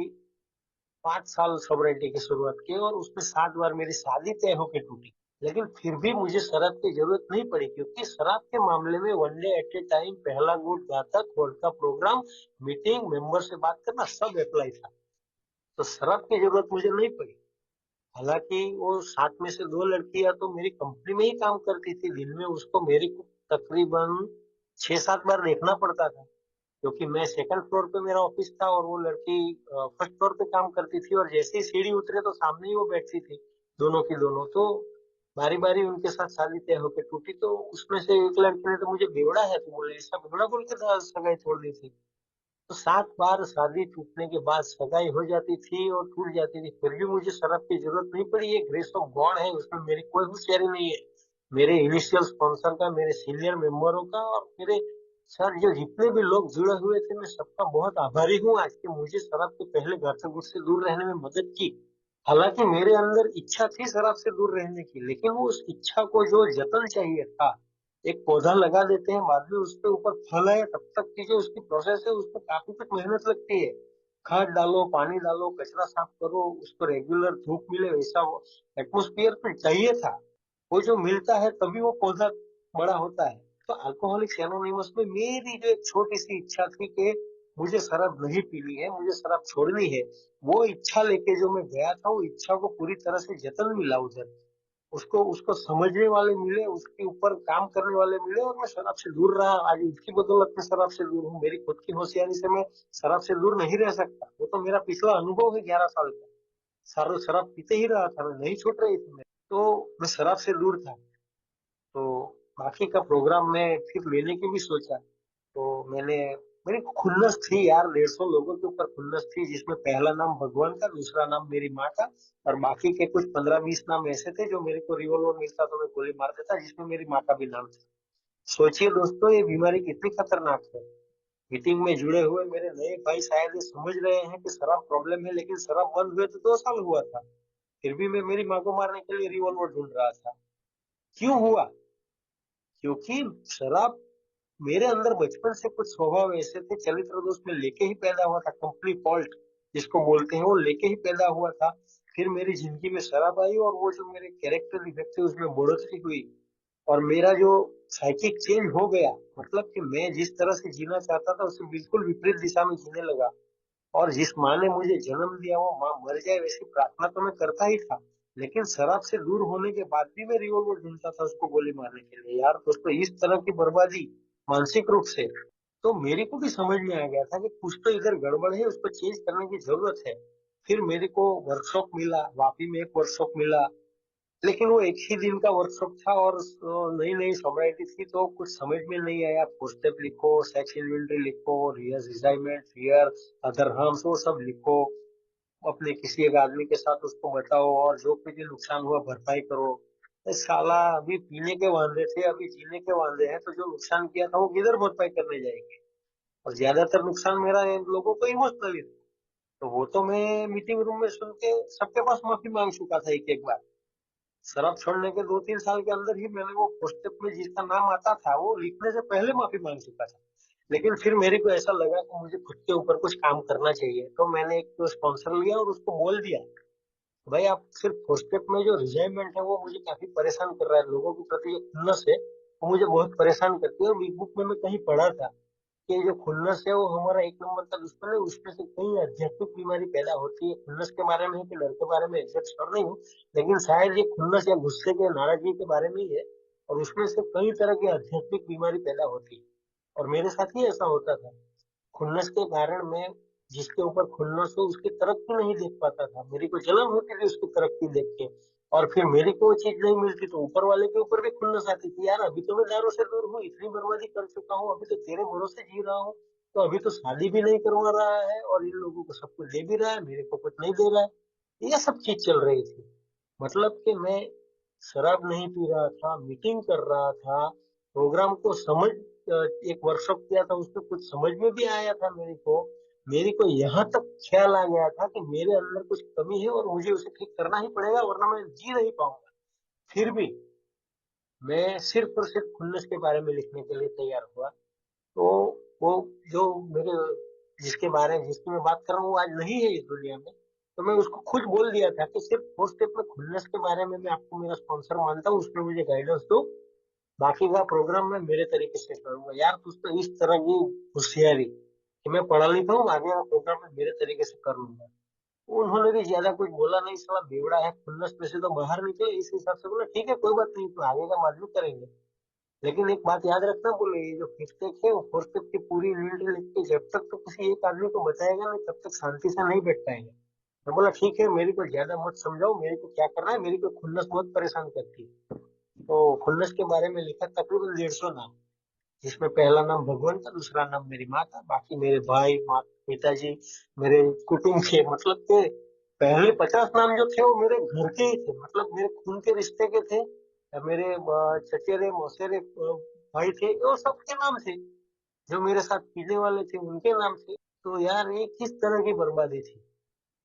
5 साल सोब्राइटी की शुरुआत की, और उसमें 7 बार मेरी शादी तय होकर टूटी। लेकिन फिर भी मुझे शराब की जरूरत नहीं पड़ी, क्योंकि शराब के मामले में one day at A time, पहला गुट घातक, वर्ल्ड का प्रोग्राम, मीटिंग, मेंबर से बात करना, सब अप्लाई था। तो शराब की जरूरत मुझे नहीं पड़ी। हालांकि वो 7 में से 2 लड़कियां तो मेरी कंपनी में ही काम करती थी, दिन में उसको मेरी को तकरीबन 6-7 बार देखना पड़ता था, क्योंकि मैं सेकंड फ्लोर पे मेरा ऑफिस था, और वो लड़की फर्स्ट फ्लोर पे काम करती थी, और जैसे ही सीढ़ी उतरे तो सामने ही वो बैठती थी, दोनों की दोनों। तो बारी बारी उनके साथ शादी तय होकर टूटी। तो उसमें से एक लड़की ने तो मुझे बेवड़ा है तो बोले, ऐसा बेवड़ा बोल के सगाई छोड़ दी थी। तो 7 बार शादी टूटने के बाद सगाई हो जाती थी और टूट जाती थी, फिर भी मुझे शराब की जरूरत नहीं पड़ी। ये ग्रेस ऑफ गॉड है, उसमें मेरी कोई होशियारी नहीं है। मेरे इनिशियल स्पॉन्सर का, मेरे सीनियर मेंबरों का, और मेरे सर जो जितने भी लोग जुड़े हुए थे, मैं सबका बहुत आभारी हूँ आज के मुझे शराब के पहले घर से गुट से दूर रहने में मदद की। हालांकि मेरे अंदर इच्छा थी शराब से दूर रहने की, लेकिन वो उस इच्छा को जो जतन चाहिए था, एक पौधा लगा देते हैं, बाद में उसके ऊपर फल है, तब तक की जो उसकी प्रोसेस है उसको काफी कुछ मेहनत लगती है। खाद डालो, पानी डालो, कचरा साफ करो, उसको रेगुलर धूप मिले, वैसा एटमोस्फियर तो चाहिए था। वो जो मिलता है तभी वो पौधा बड़ा होता है। तो अल्कोहलिक्स एनोनिमस में मेरी जो एक छोटी सी इच्छा थी कि मुझे शराब नहीं पीनी है, मुझे शराब छोड़नी है, वो इच्छा लेके जो मैं गया था, वो इच्छा को पूरी तरह से जतन मिला उधर। उसको उसको समझने वाले मिले, उसके ऊपर काम करने वाले मिले, और मैं शराब से दूर रहा। आज उसकी बदौलत में शराब से दूर हूँ। मेरी खुद की होशियारी से मैं शराब से दूर नहीं रह सकता, वो तो मेरा पिछला अनुभव है 11 साल का। सारा शराब पीते ही रहा था मैं, नहीं छूट रही थी मैं। तो मैं शराब से दूर था। तो बाकी का प्रोग्राम में फिर लेने की भी सोचा। तो मैंने, मेरी खुन्नस थी यार, 150 लोगों के ऊपर खुन्नस थी, जिसमें पहला नाम भगवान का, दूसरा नाम मेरी माँ का, और बाकी के कुछ 15-20 नाम ऐसे थे जो मेरे को रिवॉल्वर मिलता तो मैं गोली मार देता, जिसमें मेरी माँ का भी नाम था। सोचिए दोस्तों ये बीमारी कितनी खतरनाक है। मीटिंग में जुड़े हुए मेरे नए भाई शायद ये समझ रहे हैं कि शराब प्रॉब्लम है, लेकिन शराब बंद हुए तो 2 साल हुआ था, फिर भी मैं मेरी माँ को मारने के लिए रिवॉल्वर ढूंढ रहा था। क्यों हुआ? क्योंकि शराब मेरे अंदर बचपन से कुछ स्वभाव ऐसे थे, चरित्र दोष में लेके ही पैदा हुआ था, कंप्लीट फॉल्ट जिसको बोलते हैं, वो लेके ही पैदा हुआ था। फिर मेरी जिंदगी में शराब आई, और वो जो मेरे कैरेक्टर डिफेक्ट थे उसमें बढ़ोतरी हुई, और मेरा जो साइकिक चेंज हो गया। मतलब कि मैं जिस तरह से जीना चाहता था उससे बिल्कुल विपरीत दिशा में जीने लगा। और जिस माँ ने मुझे जन्म दिया वो माँ मर जाए, वैसी प्रार्थना तो मैं करता ही था, लेकिन शराब से दूर होने के बाद भी मैं रिवॉल्वर ढूंढता था उसको गोली मारने के लिए। यार दोस्तों, इस तरह की बर्बादी मानसिक रूप से। तो मेरे को भी समझ में आ गया था कि कुछ तो इधर गड़बड़ है, उसको चेंज करने की जरूरत है। फिर मेरे को वर्कशॉप मिला, वापी में एक वर्कशॉप मिला, लेकिन वो एक ही दिन का वर्कशॉप था और नई नई सोसाइटी थी, तो कुछ समझ में नहीं आया। फोर स्टेप लिखो, सेक्स इन्वेंटरी लिखो, रियर रिजाइनमेंट, रियर अदर हार्म्स, वो सब लिखो, अपने किसी एक आदमी के साथ उसको बताओ, और जो कुछ भी नुकसान हुआ भरपाई करो। साला अभी पीने के वांदे थे, अभी जीने के वांदे हैं, तो जो नुकसान किया था वो किधर भरपाई करने जाएंगे। और ज्यादातर नुकसान मेरा इन लोगों को इमोशनली था। तो वो तो मैं मीटिंग रूम में सुन के सबके पास माफी मांग चुका था एक एक बार। शराब छोड़ने के 2-3 साल के अंदर ही मैंने वो पोस्टअप में जिसका नाम आता था वो लिखने से पहले माफी मांग चुका था। लेकिन फिर मेरे को ऐसा लगा कि मुझे खुद के ऊपर कुछ काम करना चाहिए, तो मैंने एक स्पॉन्सर लिया और उसको बोल दिया, भाई आप सिर्फ पोस्टअप में जो रिजाइनमेंट है वो मुझे काफी परेशान कर रहा है, लोगों के प्रति जो खुन्नस है वो मुझे बहुत परेशान करती है। और बिग बुक में मैं कहीं पढ़ा था कि जो खुन्नस है वो हमारा एक नंबर का दुश्मन है, उसमें से कई आध्यात्मिक बीमारी पैदा होती है। खुन्नस के बारे में है कि डर के बारे में एग्जैक्ट श्योर नहीं हूँ, लेकिन शायद ये खुन्नस या गुस्से के नाराजगी के बारे में ही है। और उसमें से कई तरह की आध्यात्मिक बीमारी पैदा होती है, और मेरे साथ ही ऐसा होता था। खुन्नस के कारण मैं जिसके ऊपर खुन्नस हो उसकी तरक्की नहीं देख पाता था, मेरी को जलन होती थी उसकी तरक्की देख के। और फिर मेरी को वो चीज नहीं मिलती तो ऊपर वाले के ऊपर भी खुन्नस आती थी, यार अभी तो मैं दारू से दूर हूँ, इतनी बर्बादी कर चुका हूँ, अभी तो तेरे भरोसे जी रहा हूँ, तो अभी तो शादी भी नहीं करवा रहा है, और इन लोगों को सब कुछ दे भी रहा है, मेरे को कुछ नहीं दे रहा है। ये सब चीज चल रही थी। मतलब कि मैं शराब नहीं पी रहा था, मीटिंग कर रहा था, प्रोग्राम को समझ, एक वर्कशॉप किया था उसमें कुछ समझ में भी आया था मेरी को यहाँ तक ख्याल आ गया था कि मेरे अंदर कुछ कमी है और मुझे उसे ठीक करना ही पड़ेगा, वरना मैं जी नहीं पाऊंगा। फिर भी मैं सिर्फ और सिर्फ खुन्नस के बारे में लिखने के लिए तैयार हुआ। तो वो जो मेरे जिसकी मैं बात कर रहा हूँ वो आज नहीं है इस दुनिया में, तो मैं उसको खुद बोल दिया था कि सिर्फ फोर स्टेप में खुन्नस के बारे में मैं आपको मेरा स्पॉन्सर मानता हूँ, उसमें मुझे गाइडेंस दो, बाकी का प्रोग्राम मैं मेरे तरीके से करूंगा। यार कुछ तो इस तरह की होशियारी कि मैं पढ़ा लिखा हूँ, आगे का प्रोग्राम मैं मेरे तरीके से कर लूंगा। उन्होंने भी ज्यादा कुछ बोला नहीं, साला बेवड़ा है, खुन्नस में से तो बाहर निकले, इस हिसाब से बोला ठीक है कोई बात नहीं, तो आगे का मालूम करेंगे। लेकिन एक बात याद रखना, बोले ये जो फिफ्थ स्टेप है वो फोर्थ स्टेप की पूरी नीड लिख के जब तक तो किसी एक आदमी को बताएगा नहीं तब तक शांति से नहीं बैठ पाएंगे। मैं बोला ठीक है, मेरे को ज्यादा मत समझाओ, मेरे को क्या करना है, मेरी को खुन्नस बहुत परेशान करती है। तो खुन्नस के बारे में लिखा तकरीबन 150 नाम, जिसमें पहला नाम भगवान था, दूसरा नाम मेरी माँ था, बाकी मेरे भाई माँ पिताजी, मेरे कुटुंब के, मतलब के पहले 50 नाम जो थे वो मेरे घर के ही थे, मतलब मेरे खून के रिश्ते के थे। मेरे चचेरे मौसेरे भाई थे, वो सबके नाम थे, जो मेरे साथ पीने वाले थे उनके नाम थे। तो यार ये किस तरह की बर्बादी थी।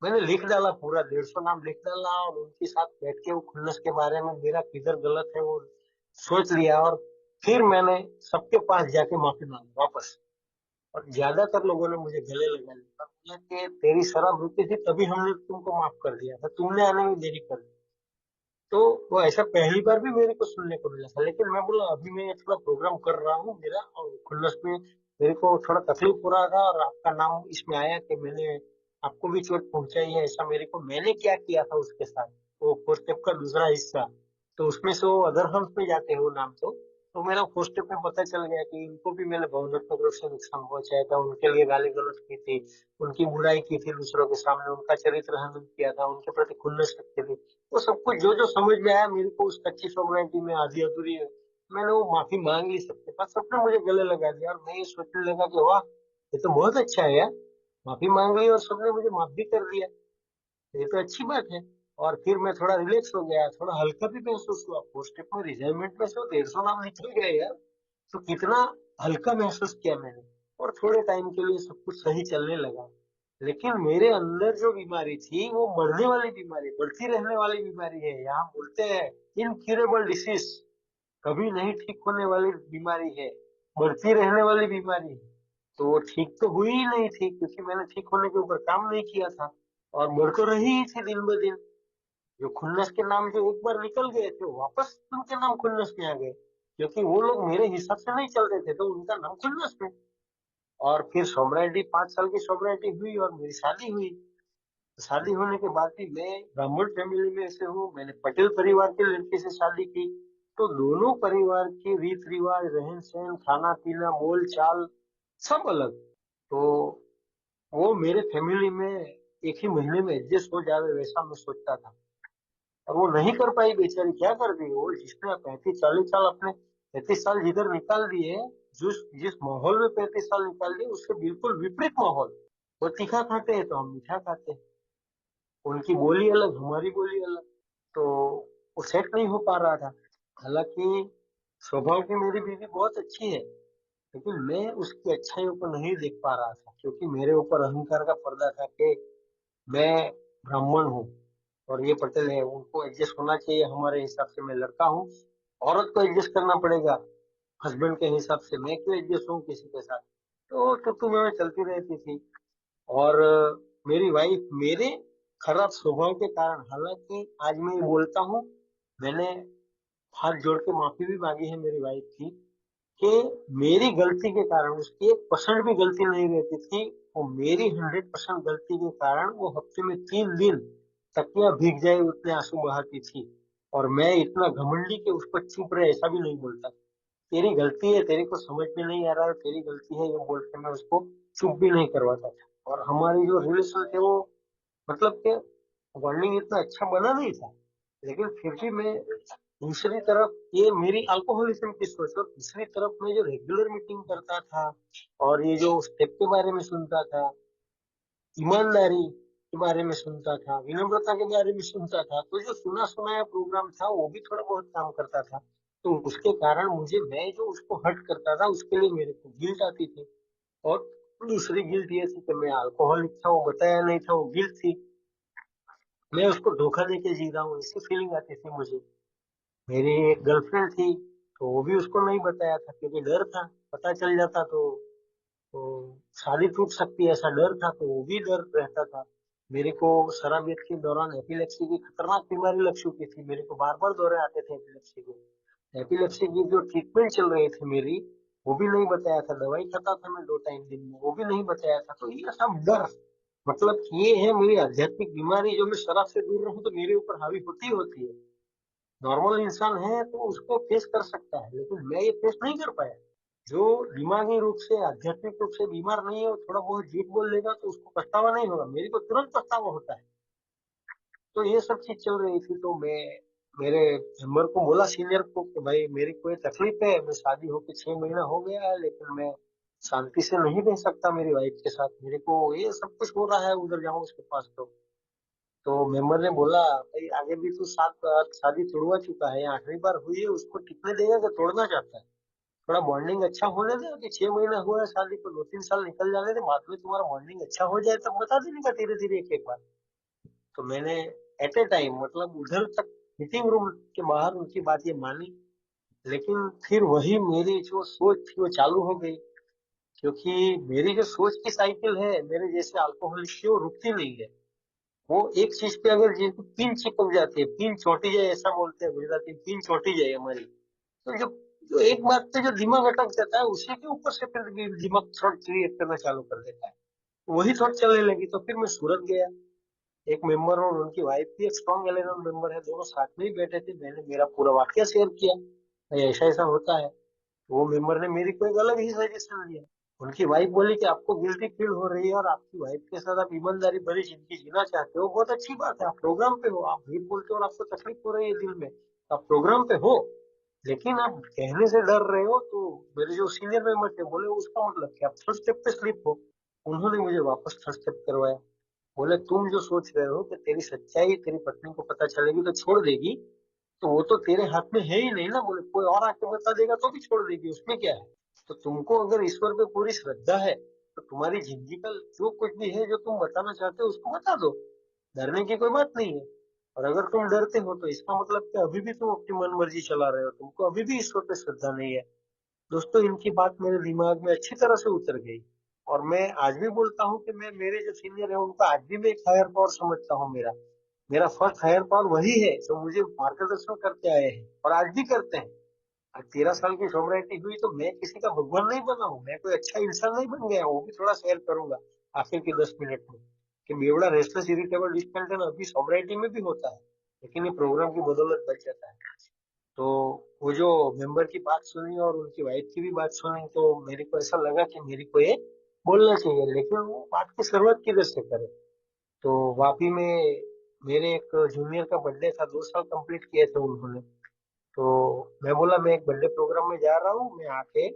मैंने लिख डाला, पूरा 150 नाम लिख डाला, और उनके साथ बैठ के वो खुन्नस के बारे में मेरा किधर गलत है वो सोच लिया। और फिर मैंने सबके पास जाके माफी मांगी वापस। और ज्यादातर लोगों ने मुझे गले लगा लिया, बोला कि तेरी शराब रुकी थी तभी हमने तुमको माफ कर दिया था, तुमने आने में देरी कर दी। तो वो ऐसा पहली बार भी मेरे को सुनने को मिला था। लेकिन मैं बोला अभी मैं थोड़ा प्रोग्राम कर रहा हूँ मेरा, और खुल्लस में मेरे को थोड़ा तकलीफ हो रहा था, और आपका नाम इसमें आया कि मैंने आपको भी चोट पहुंचाई है, ऐसा मेरे को, मैंने क्या किया था उसके साथ, वो फोर्थ स्टेप का दूसरा हिस्सा। तो उसमें से वो अदर हम्स में जाते हैं वो नाम। तो मेरा फोर्थ स्टेप में पता चल गया कि इनको भी मैंने भावनात्मक रूप से नुकसान पहुंचाया था, उनके लिए गाली गलौज की थी, उनकी बुराई की थी दूसरों के सामने, उनका चरित्र हनन किया था, उनके प्रति खुन्नस रखते थे। वो सब कुछ जो जो समझ में आया मेरे को उस कच्ची सोसाइटी में आधी अधूरी है, मैंने वो माफी मांग ली सबके पास, सबने मुझे गले लगा दिया, और मैं ये सोचने लगा कि वाह ये तो बहुत अच्छा है यार, माफी मांग ली और सबने मुझे माफ भी कर दिया, ये तो अच्छी बात है। और फिर मैं थोड़ा रिलैक्स हो गया, थोड़ा हल्का भी महसूस हुआ, पोस्ट में रिजाइनमेंट में से वो 150 नाम निकल गए यार, तो कितना हल्का महसूस किया मैंने। और थोड़े टाइम के लिए सब कुछ सही चलने लगा। लेकिन मेरे अंदर जो बीमारी थी वो मरने वाली बीमारी, बढ़ती रहने वाली बीमारी है, यहाँ बोलते हैं इनक्यूरेबल डिसीज, कभी नहीं ठीक होने वाली बीमारी है, बढ़ती रहने वाली बीमारी है। तो वो ठीक तो हुई ही नहीं थी, क्योंकि मैंने ठीक होने के ऊपर काम नहीं किया था, और बढ़ तो रही ही थी दिन ब दिन। जो खुन्नस के नाम जो एक बार निकल गए थे वो वापस उनके नाम खुन्नस में आ गए, क्योंकि वो लोग मेरे हिसाब से नहीं चल रहे थे, तो उनका नाम खुन्नस में। और फिर सोमराइटी 5 साल की सोमराइटी हुई और मेरी शादी हुई। शादी होने के बाद भी मैं ब्राह्मण फैमिली में से हूँ, मैंने पटेल परिवार के लड़के से शादी की। तो दोनों परिवार के रीत रिवाज, रहन सहन, खाना पीना, बोल चाल, सब अलग। तो वो मेरे फैमिली में एक ही महीने में एडजस्ट हो जावे वैसा मैं सोचता था। और वो नहीं कर पाई बेचारी, क्या कर दी वो, जिसने 35-40 साल अपने 35 साल जिधर निकाल दिए, जिस जिस माहौल में 35 साल निकाल दिए उससे बिल्कुल विपरीत माहौल। वो तीखा खाते हैं तो हम मीठा खाते हैं, उनकी बोली अलग हमारी बोली अलग। तो वो सेट नहीं हो पा रहा था। हालांकि स्वभाव की मेरी बीवी बहुत अच्छी है, लेकिन मैं उसकी अच्छाइयों को नहीं देख पा रहा था, क्योंकि मेरे ऊपर अहंकार का पर्दा था कि मैं ब्राह्मण हूँ और ये पटेल है, उनको एडजस्ट होना चाहिए हमारे हिसाब से, मैं लड़का हूँ, औरत को एडजस्ट करना पड़ेगा हस्बैंड के हिसाब से, मैं क्यों एडजस्ट हूँ किसी के साथ। तो मैं चलती रहती थी। और मेरी वाइफ मेरे खराब स्वभाव के कारण, हालांकि आज मैं ये बोलता हूँ, मैंने हाथ जोड़ के माफी भी मांगी है मेरी वाइफ की, कि मेरी गलती के कारण उसकी 1% भी गलती नहीं रहती थी। वो मेरी 100% गलती के कारण वो हफ्ते में 3 दिन तकिया भीग जाए उतने आंसू बहाती थी। और मैं इतना घमंडी कि उसको चुप रहे ऐसा भी नहीं बोलता। तेरी गलती है, तेरे को समझ में नहीं आ रहा है, तेरी गलती है, ये बोल के मैं उसको चुप भी नहीं करवाता था। और हमारी जो रिलेशन थे वो, मतलब कि बॉन्डिंग इतना अच्छा बना नहीं था। लेकिन फिर भी मैं दूसरी तरफ, ये मेरी अल्कोहलिज्म की सोच, और दूसरी तरफ मैं जो रेगुलर मीटिंग करता था और ये जो स्टेप के बारे में सुनता था, ईमानदारी के बारे में सुनता था, विनम्रता के बारे में सुनता था, तो जो सुना सुनाया प्रोग्राम था वो भी थोड़ा बहुत काम करता था। तो उसके कारण मुझे, मैं जो उसको हर्ट करता था उसके लिए मेरे को गिल्ट आती थी। और दूसरी गिल्ट ये थी कि मैं अल्कोहलिक था, वो बताया नहीं था, वो गिल्ट थी। मैं उसको धोखा देके जी रहा हूँ ऐसी फीलिंग आती थी मुझे। मेरी एक गर्लफ्रेंड थी, तो वो भी उसको नहीं बताया था क्योंकि डर था, पता चल जाता तो शादी टूट सकती है ऐसा डर था, तो वो भी डर रहता था। मेरे को शराबियत के दौरान एपिलेप्सी की खतरनाक बीमारी लग चुकी थी, मेरे को बार बार दौरे आते थे एपिलेप्सी के। एपिलेप्सी की जो ट्रीटमेंट चल रही थी मेरी, वो भी नहीं बताया था। दवाई खाता था मैं 2 टाइम दिन में, वो भी नहीं बताया था। तो ये सब डर, मतलब ये है मेरी आध्यात्मिक बीमारी, जो मैं शराब से दूर रहूं तो मेरे ऊपर हावी होती ही होती है। नॉर्मल इंसान है तो उसको फेस कर सकता है, लेकिन मैं ये फेस नहीं कर पाया। जो दिमागी रूप से, आध्यात्मिक रूप से बीमार नहीं है, वो थोड़ा बहुत झूठ बोल लेगा तो उसको पछतावा नहीं होगा, मेरे को तुरंत पछतावा होता है। तो ये सब चीज चल रही थी। तो मैं मेरे मेंबर को बोला, सीनियर को, कि भाई मेरी कोई तकलीफ है, मैं शादी होके 6 महीना हो गया है लेकिन मैं शांति से नहीं रह सकता मेरी वाइफ के साथ, मेरे को ये सब कुछ हो रहा है, उधर जाऊं उसके पास तो मेंबर ने बोला, भाई आगे भी तू 7 बार शादी तोड़वा चुका है, 8वीं बार हुई है, उसको टिकने देगा कि तोड़ना चाहता है? थोड़ा बॉन्डिंग अच्छा होने दे, कि 6 महीना हुआ है शादी को, 2-3 साल निकल जाने दे, बाद में तुम्हारा बॉन्डिंग अच्छा हो जाए तब बता देने का धीरे धीरे एक एक बार। तो मैंने एट ए टाइम, मतलब उधर तक मीटिंग रूम के बाहर उनकी बात ये मानी। लेकिन फिर वही मेरी जो सोच थी वो चालू हो गई, क्योंकि मेरी जो सोच की साइकिल है, मेरे जैसे अल्कोहलिक की, वो रुकती नहीं है। वो एक चीज पे अगर जिनको पिन चिपक जाती है, पिन चोटी जाए ऐसा बोलते हैं गुजराती में, पिन चोटी जाए हमारी, तो जो जो एक बात पे जो दिमाग अटक जाता है उसी के ऊपर से फिर दिमाग थॉट क्रिएट करना चालू कर देता है। वही थॉट चलने लगी, तो फिर मैं सूरत गया। एक मेंबर और उनकी वाइफ भी एक स्ट्रॉन्ग एलेवन मेंबर है, दोनों साथ में ही बैठे थे, मैंने मेरा पूरा वाक्य शेयर किया, भाई ऐसा ऐसा होता है। वो मेंबर ने मेरी को एक अलग ही सजेशन दिया। उनकी वाइफ बोली कि आपको गिल्टी फील हो रही है और आपकी वाइफ के साथ आप ईमानदारी भरी जिंदगी जीना चाहते हो, बहुत अच्छी बात है, आप प्रोग्राम पे हो, आप झूठ बोलते हो और आपको तकलीफ हो रही है दिल में, आप प्रोग्राम पे हो, लेकिन आप कहने से डर रहे हो। तो मेरे जो सीनियर मेंबर थे बोले, उसका मतलब क्या, आप थर्ड स्टेप पे स्लिप हो। उन्होंने मुझे वापस थर्ड स्टेप करवाया। बोले तुम जो सोच रहे हो कि तेरी सच्चाई तेरी पत्नी को पता चलेगी तो छोड़ देगी, तो वो तो तेरे हाथ में है ही नहीं ना। बोले कोई और आके बता देगा तो भी छोड़ देगी, उसमें क्या है। तो तुमको अगर ईश्वर पे पूरी श्रद्धा है तो तुम्हारी जिंदगी का जो कुछ भी है, जो तुम बताना चाहते हो, उसको बता दो। डरने की कोई बात नहीं है। और अगर तुम डरते हो तो इसका मतलब कि अभी भी तुम अपनी मन मर्जी चला रहे हो, तुमको अभी भी ईश्वर पे श्रद्धा नहीं है। दोस्तों, इनकी बात मेरे दिमाग में अच्छी तरह से उतर गई। और मैं आज भी बोलता हूँ कि मैं, मेरे जो सीनियर है उनको आज भी मैं एक हायर पावर समझता हूँ। मेरा मेरा फर्स्ट हायर पावर वही है जो मुझे मार्गदर्शन करते आए हैं और आज भी करते हैं। आज 13 साल की सोमराइटी हुई तो मैं किसी का भगवान नहीं बना हूँ, मैं कोई अच्छा इंसान नहीं बन गया हूँ। वो भी थोड़ा शेयर करूंगा आखिर के 10 मिनट में, कि बेवड़ा रेस्टलेस इरिटेबल डिस्टेंशन अभी सोमराइटी में भी होता है, लेकिन ये प्रोग्राम की बदौलत बच जाता है। तो वो जो मेंबर की बात सुनी और उनकी वाइफ की भी बात सुनी, तो मेरे को ऐसा लगा कि मेरे को ये बोलना चाहिए, लेकिन वो बात की शुरुआत किधर से करे। तो वापी में मेरे एक जूनियर का बर्थडे था, 2 साल कंप्लीट किए थे उन्होंने। तो मैं बोला मैं एक बर्थडे प्रोग्राम में जा रहा हूँ, मैं आके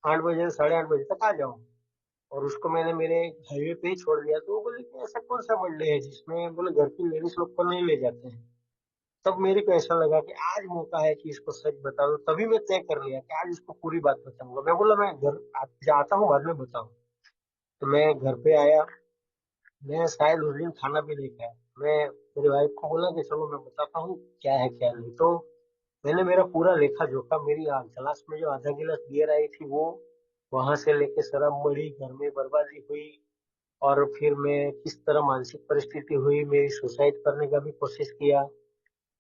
8 बजे से 8:30 बजे तक आ जाऊँ। और उसको मैंने मेरे हाईवे पे ही छोड़ दिया। तो वो बोले कि ऐसा कौन सा बर्थडे है जिसमें, बोले घर की लेडीज लोग को नहीं ले जाते हैं। तब मेरे को ऐसा लगा कि आज मौका है कि इसको सच बता दो। तभी मैं तय कर लिया कि आज इसको पूरी बात बताऊंगा। मैं बोला मैं घर जाता हूँ, बाद में बताऊँ। तो मैं घर पे आया। मैं शायद उस दिन खाना भी नहीं खाया। मैं मेरी वाइफ को बोला कि चलो मैं बताता हूँ क्या है क्या नहीं। तो मैंने मेरा पूरा लेखा जोखा, मेरी गिलास में जो आधा गिलास बियर आई थी वो, वहां से लेके शराब बढ़ी, घर में बर्बादी हुई, और फिर मैं किस तरह मानसिक परिस्थिति हुई, मेरी सुसाइड करने का भी कोशिश किया,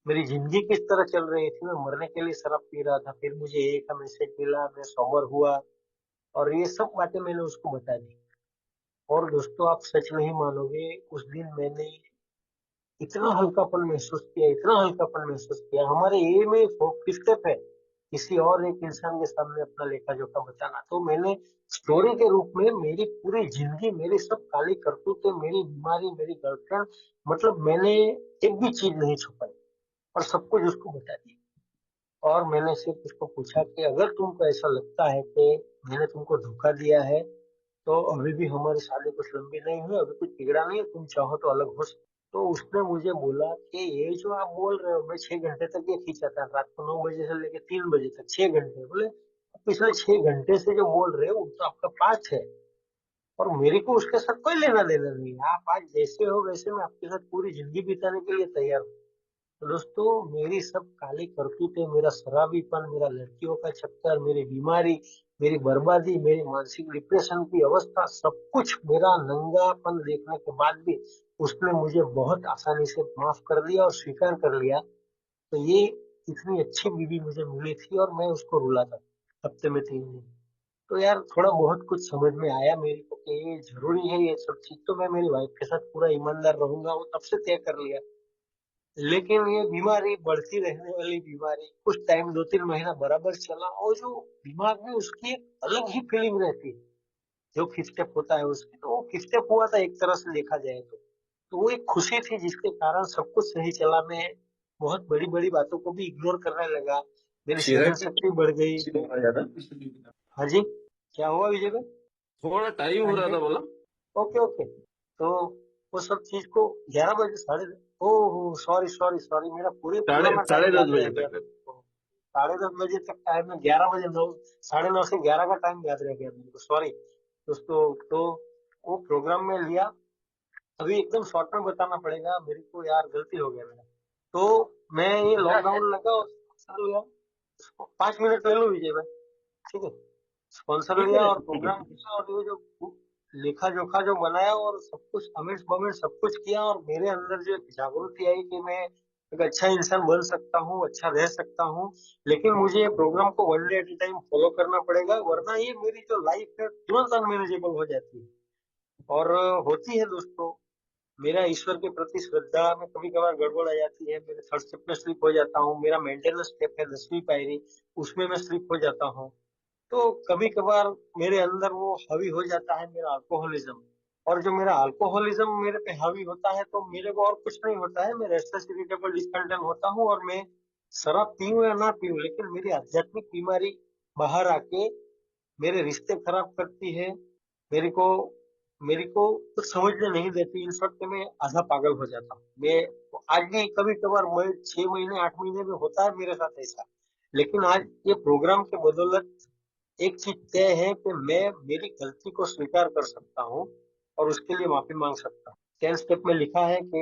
मेरी जिंदगी किस तरह चल रही थी, मैं मरने के लिए शराब पी रहा था, फिर मुझे एक का मैसेज मिला, मैं सोबर हुआ, और ये सब बातें मैंने उसको बता दी। और दोस्तों आप सच नहीं मानोगे, उस दिन मैंने इतना हल्कापन महसूस किया, इतना हल्कापन महसूस किया। हमारे ये में फिफ्थ स्टेप है किसी और एक इंसान के सामने अपना लेखा जोखा बताना। तो मैंने स्टोरी के रूप में मेरी पूरी जिंदगी, मेरी सब काली करतूतें, मेरी बीमारी, मेरी गर्लफ्रेंड, मतलब मैंने एक भी चीज नहीं छुपाई और सब कुछ उसको बता दिया। और मैंने सिर्फ उसको पूछा कि अगर तुमको ऐसा लगता है कि मैंने तुमको धोखा दिया है, तो अभी भी हमारी शादी कुछ लंबी नहीं हुई, अभी कुछ बिगड़ा नहीं, तुम चाहो तो अलग हो सकते। तो उसने मुझे बोला कि ये जो आप बोल रहे हो, मैं 6 घंटे तक ये खींचा था, रात को 9 बजे से लेकर 3 बजे तक 6 घंटे। बोले पिछले 6 घंटे से जो बोल रहे हो वो तो आपका पास्ट है, और मेरे को उसके साथ कोई लेना देना नहीं है। आप आज जैसे हो वैसे मैं आपके साथ पूरी जिंदगी बिताने के लिए तैयार हूँ। तो दोस्तों मेरी सब काली करतूतें, मेरा शराबीपन, मेरा लड़कियों का चक्कर, मेरी बीमारी, मेरी बर्बादी, मेरी मानसिक डिप्रेशन की अवस्था, सब कुछ मेरा नंगापन देखने के बाद भी उसने मुझे बहुत आसानी से माफ कर दिया और स्वीकार कर लिया। तो ये इतनी अच्छी बीवी मुझे मिली थी, और मैं उसको रुला था हफ्ते में 3 दिन। तो यार थोड़ा बहुत कुछ समझ में आया मेरे को कि ये जरूरी है ये सब चीज। तो मैं मेरी वाइफ के साथ पूरा ईमानदार रहूंगा, वो तब से तय कर लिया। लेकिन ये बीमारी बढ़ती रहने वाली बीमारी, कुछ टाइम 2-3 महीना बराबर चला, और जो दिमाग में उसकी एक अलग ही फीलिंग रहती है जो किस्टेप होता है उसकी। तो वो किस्टेप हुआ था एक तरह से देखा जाए तो वो एक खुशी थी जिसके कारण सब कुछ सही चला। मैं बहुत बड़ी बड़ी बातों को भी इग्नोर करने लगा, मेरी सहन शक्ति बढ़ गई। हाँ जी, क्या हुआ विजय भाई? थोड़ा टाइम हो रहा था बोला। Okay okay. तो वो सब चीज को 11 बजे साढ़े, ओह सॉरी सॉरी सॉरी, मेरा पूरे साढ़े पुराना साढ़े टाइम दस याद रह बजे गया तक। मेरे को। 10:30 बजे तक टाइम है, 11 बजे, 9, 9:30 से 11 का टाइम याद रह गया मेरे को, सॉरी दोस्तों। तो वो प्रोग्राम में लिया। अभी एकदम शॉर्ट में बताना पड़ेगा मेरे को यार, गलती हो गया मेरा। तो मैं ये लॉकडाउन लगा और sponsor लिया। 5 मिनट ले लो विजय भाई, ठीक है। स्पॉन्सर ठीक लिया है और ठीक है। प्रोग्राम किया, और ये जो लेखा जोखा जो बनाया और सब कुछ अमिट बमिट सब कुछ किया, और मेरे अंदर जो एक जागृति आई कि मैं एक अच्छा इंसान बन सकता हूँ, अच्छा रह सकता हूँ। लेकिन मुझे ये प्रोग्राम को one day at A time follow करना पड़ेगा, वरना ये मेरी जो लाइफ है तुरंत अनमेनेजेबल हो जाती है। और होती है दोस्तों। मेरा ईश्वर के प्रति श्रद्धा में कभी कभार गड़बड़ आ जाती है, मेरे थर्ड स्टेप में स्लिप हो जाता हूँ। मेरा मेंटेनेंस स्टेप है 10वीं पायरी, उसमें मैं स्लिप हो जाता हूँ। तो कभी कभार मेरे अंदर वो हावी हो जाता है मेरा अल्कोहलिज्म। और जो मेरा अल्कोहलिज्म मेरे पे हावी होता है, तो मेरे को और कुछ नहीं होता है, मैं रेस्टलेस इरिटेबल डिसकंटेंट होता हूँ, और मैं शराब पीऊं या ना पीऊं, लेकिन मेरी आध्यात्मिक बीमारी बाहर आके मेरे रिश्ते खराब करती है। मेरे को मेरे को कुछ समझने नहीं देती। इन शॉर्ट में मैं आधा पागल हो जाता हूँ। मैं आज भी कभी कभार, मैं 6 महीने 8 महीने में होता है मेरे साथ ऐसा। लेकिन आज ये प्रोग्राम के बदौलत एक चीज तय है कि मैं मेरी गलती को स्वीकार कर सकता हूँ और उसके लिए माफी मांग सकता हूँ। 10 स्टेप में लिखा है कि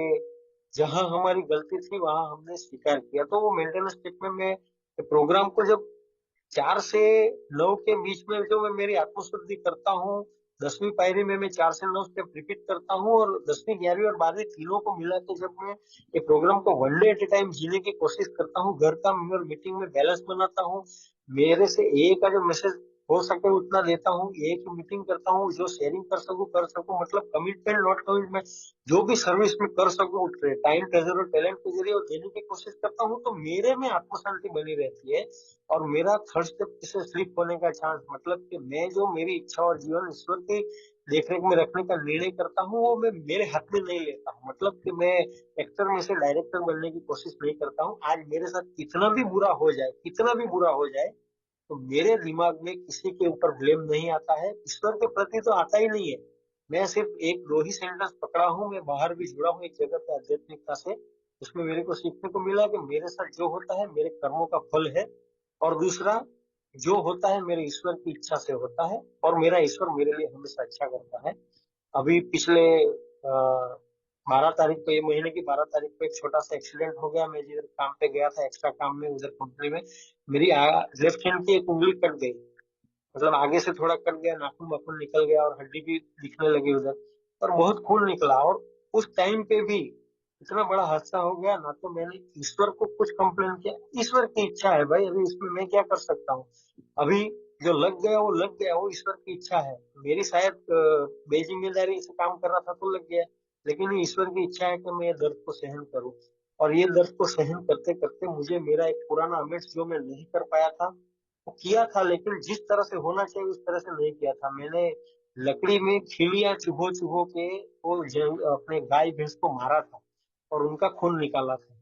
जहां हमारी गलती थी वहां हमने स्वीकार किया। तो वो मेंटेनेंस स्टेप में मैं प्रोग्राम को जब 4 से 9 के बीच में जो मैं मेरी आत्मशुद्धि करता हूँ, 10वीं पायरी में मैं 4 से 9 स्टेप रिपीट करता हूँ, और 10वीं 11वीं और 12वीं तीनों को मिला के जब मैं ये प्रोग्राम को one day at A time जीने की कोशिश करता हूँ, घर का और मीटिंग में बैलेंस बनाता हूँ, मेरे से ए का जो मैसेज हो सके उतना देता हूँ, एक ही मीटिंग करता हूँ, जो शेयरिंग कर सकूं, मतलब कमिटमेंट नॉट कमिटमेंट, जो भी सर्विस में कर सकूं टाइम ट्रेजर और टैलेंट के जरिए और देने की कोशिश करता हूँ, तो मेरे में आत्मशांति बनी रहती है। और मेरा थर्ड स्टेप से स्लिप होने का चांस, मतलब कि मैं जो मेरी इच्छा और जीवन ईश्वर की देखरेख में रखने का निर्णय करता हूँ, वो मैं मेरे हाथ में नहीं लेता हूँ। मतलब कि मैं एक्टर में से डायरेक्टर बनने की कोशिश नहीं करता हूँ। आज मेरे साथ कितना भी बुरा हो जाए, कितना भी बुरा हो जाए, तो मेरे दिमाग में किसी के ऊपर ब्लेम नहीं आता है, ईश्वर के प्रति तो आता ही नहीं है। मैं सिर्फ एक दो ही सेंटेंस पकड़ा हूँ, मैं बाहर भी जुड़ा हूँ एक जगह पे आध्यात्मिकता से। उसमें मेरे को सीखने को मिला कि मेरे साथ जो होता है मेरे कर्मों का फल है, और दूसरा, जो होता है मेरे ईश्वर की इच्छा से होता है, और मेरा ईश्वर मेरे लिए हमेशा अच्छा करता है। अभी पिछले 12 तारीख को, ये महीने की 12 तारीख को एक छोटा सा एक्सीडेंट हो गया। मैं जिधर काम पे गया था एक्स्ट्रा काम में, उधर कंपनी में, मेरी लेफ्ट हैंड की एक उंगली कट गई। मतलब आगे से थोड़ा कट गया, नाखून वाखून निकल गया और हड्डी भी दिखने लगी उधर, और बहुत खून निकला। और उस टाइम पे भी इतना बड़ा हादसा हो गया ना, तो मैंने ईश्वर को कुछ कंप्लेन किया। ईश्वर की इच्छा है भाई, अभी इसमें मैं क्या कर सकता हूँ। अभी जो लग गया वो लग गया, वो ईश्वर की इच्छा है। मेरी शायद बेजिम्मेदारी से काम कर रहा था तो लग गया, लेकिन ये ईश्वर की इच्छा है कि मैं ये दर्द को सहन करूं। और ये दर्द को सहन करते करते मुझे मेरा एक पुराना अमेज जो मैं नहीं कर पाया था, वो किया था, लेकिन जिस तरह से होना चाहिए उस तरह से नहीं किया था। मैंने लकड़ी में खिलियां चुभो चुभो के वो अपने गाय भैंस को मारा था और उनका खून निकाला था।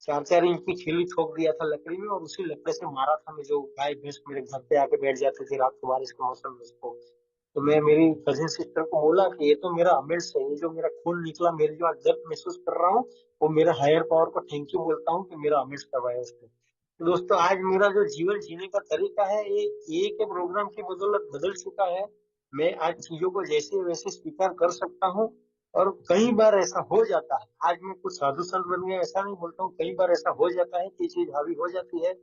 4 4 इंच की खिल्ली ठोक दिया था लकड़ी में, और उसी लकड़ी से मारा था मैं, जो गाय भैंस मेरे घर पे आके बैठ जाती थी रात को बारिश के मौसम में उसको। तो मैं मेरी कजिन सिस्टर को बोला कि ये तो मेरा अमेज है, ये जो मेरा खून निकला, मेरी जो आज दर्द महसूस कर रहा हूँ, वो मेरा हायर पावर को थैंक यू बोलता हूँ कि मेरा अमेज करवाया उसने। तो दोस्तों, आज मेरा जो जीवन जीने का तरीका है, ये एक प्रोग्राम की बदौलत बदल चुका है। मैं आज चीजों को जैसे वैसे स्वीकार कर सकता हूँ। और कई बार ऐसा हो जाता है, आज मैं कुछ साधु संत बन गया ऐसा नहीं बोलता हूँ, कई बार ऐसा हो जाता है कि चीज हावी हो जाती है,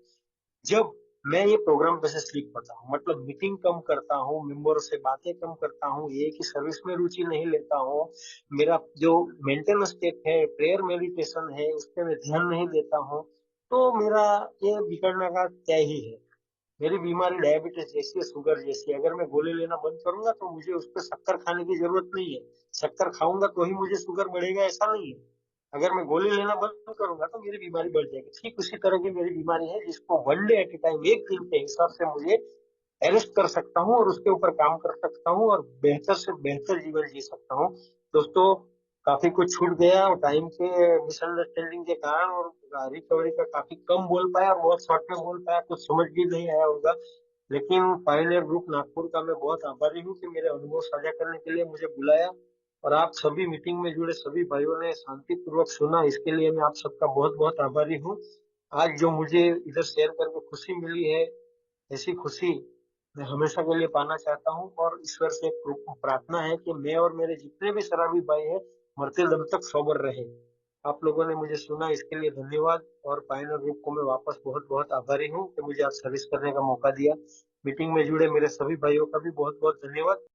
जब मैं ये प्रोग्राम पे से स्लीप करता हूँ। मतलब मीटिंग कम करता हूँ, मेंबर से बातें कम करता हूँ, एक ही सर्विस में रुचि नहीं लेता हूँ, मेरा जो मेंटेन स्टेट है, प्रेयर मेडिटेशन है, उस पर मैं ध्यान नहीं देता हूँ, तो मेरा ये बिगड़ने का तय ही है। मेरी बीमारी डायबिटीज जैसी है, शुगर जैसी है। अगर मैं गोली लेना बंद करूंगा तो मुझे उस पर शक्कर खाने की जरूरत नहीं है। शक्कर खाऊंगा तो ही मुझे शुगर बढ़ेगा ऐसा नहीं है। अगर मैं गोली लेना बंद करूंगा तो मेरी बीमारी बढ़ जाएगी। ठीक उसी तरह की मेरी बीमारी है, जिसको one day at A time, एक दिन के हिसाब से मुझे अरेस्ट कर सकता हूँ और उसके ऊपर काम कर सकता हूँ और बेहतर से बेहतर जीवन जी सकता हूँ। दोस्तों, काफी कुछ छूट गया और टाइम के मिसअंडरस्टैंडिंग के कारण, और रिकवरी का काफी कम बोल पाया और बहुत शॉर्ट में बोल पाया, कुछ समझ भी नहीं आया होगा। लेकिन पायनियर ग्रुप नागपुर का मैं बहुत आभारी हूँ कि मेरे अनुभव साझा करने के लिए मुझे बुलाया, और आप सभी मीटिंग में जुड़े सभी भाइयों ने शांतिपूर्वक सुना, इसके लिए मैं आप सबका बहुत बहुत आभारी हूँ। आज जो मुझे इधर शेयर करके खुशी मिली है, ऐसी खुशी मैं हमेशा के लिए पाना चाहता हूँ। और ईश्वर से प्रार्थना है कि मैं और मेरे जितने भी शराबी भाई हैं, मरते दम तक सोबर रहे। आप लोगों ने मुझे सुना, इसके लिए धन्यवाद। और पायनर ग्रुप को मैं वापस बहुत बहुत आभारी हूँ कि मुझे आज सर्विस करने का मौका दिया। मीटिंग में जुड़े मेरे सभी भाइयों का भी बहुत बहुत धन्यवाद।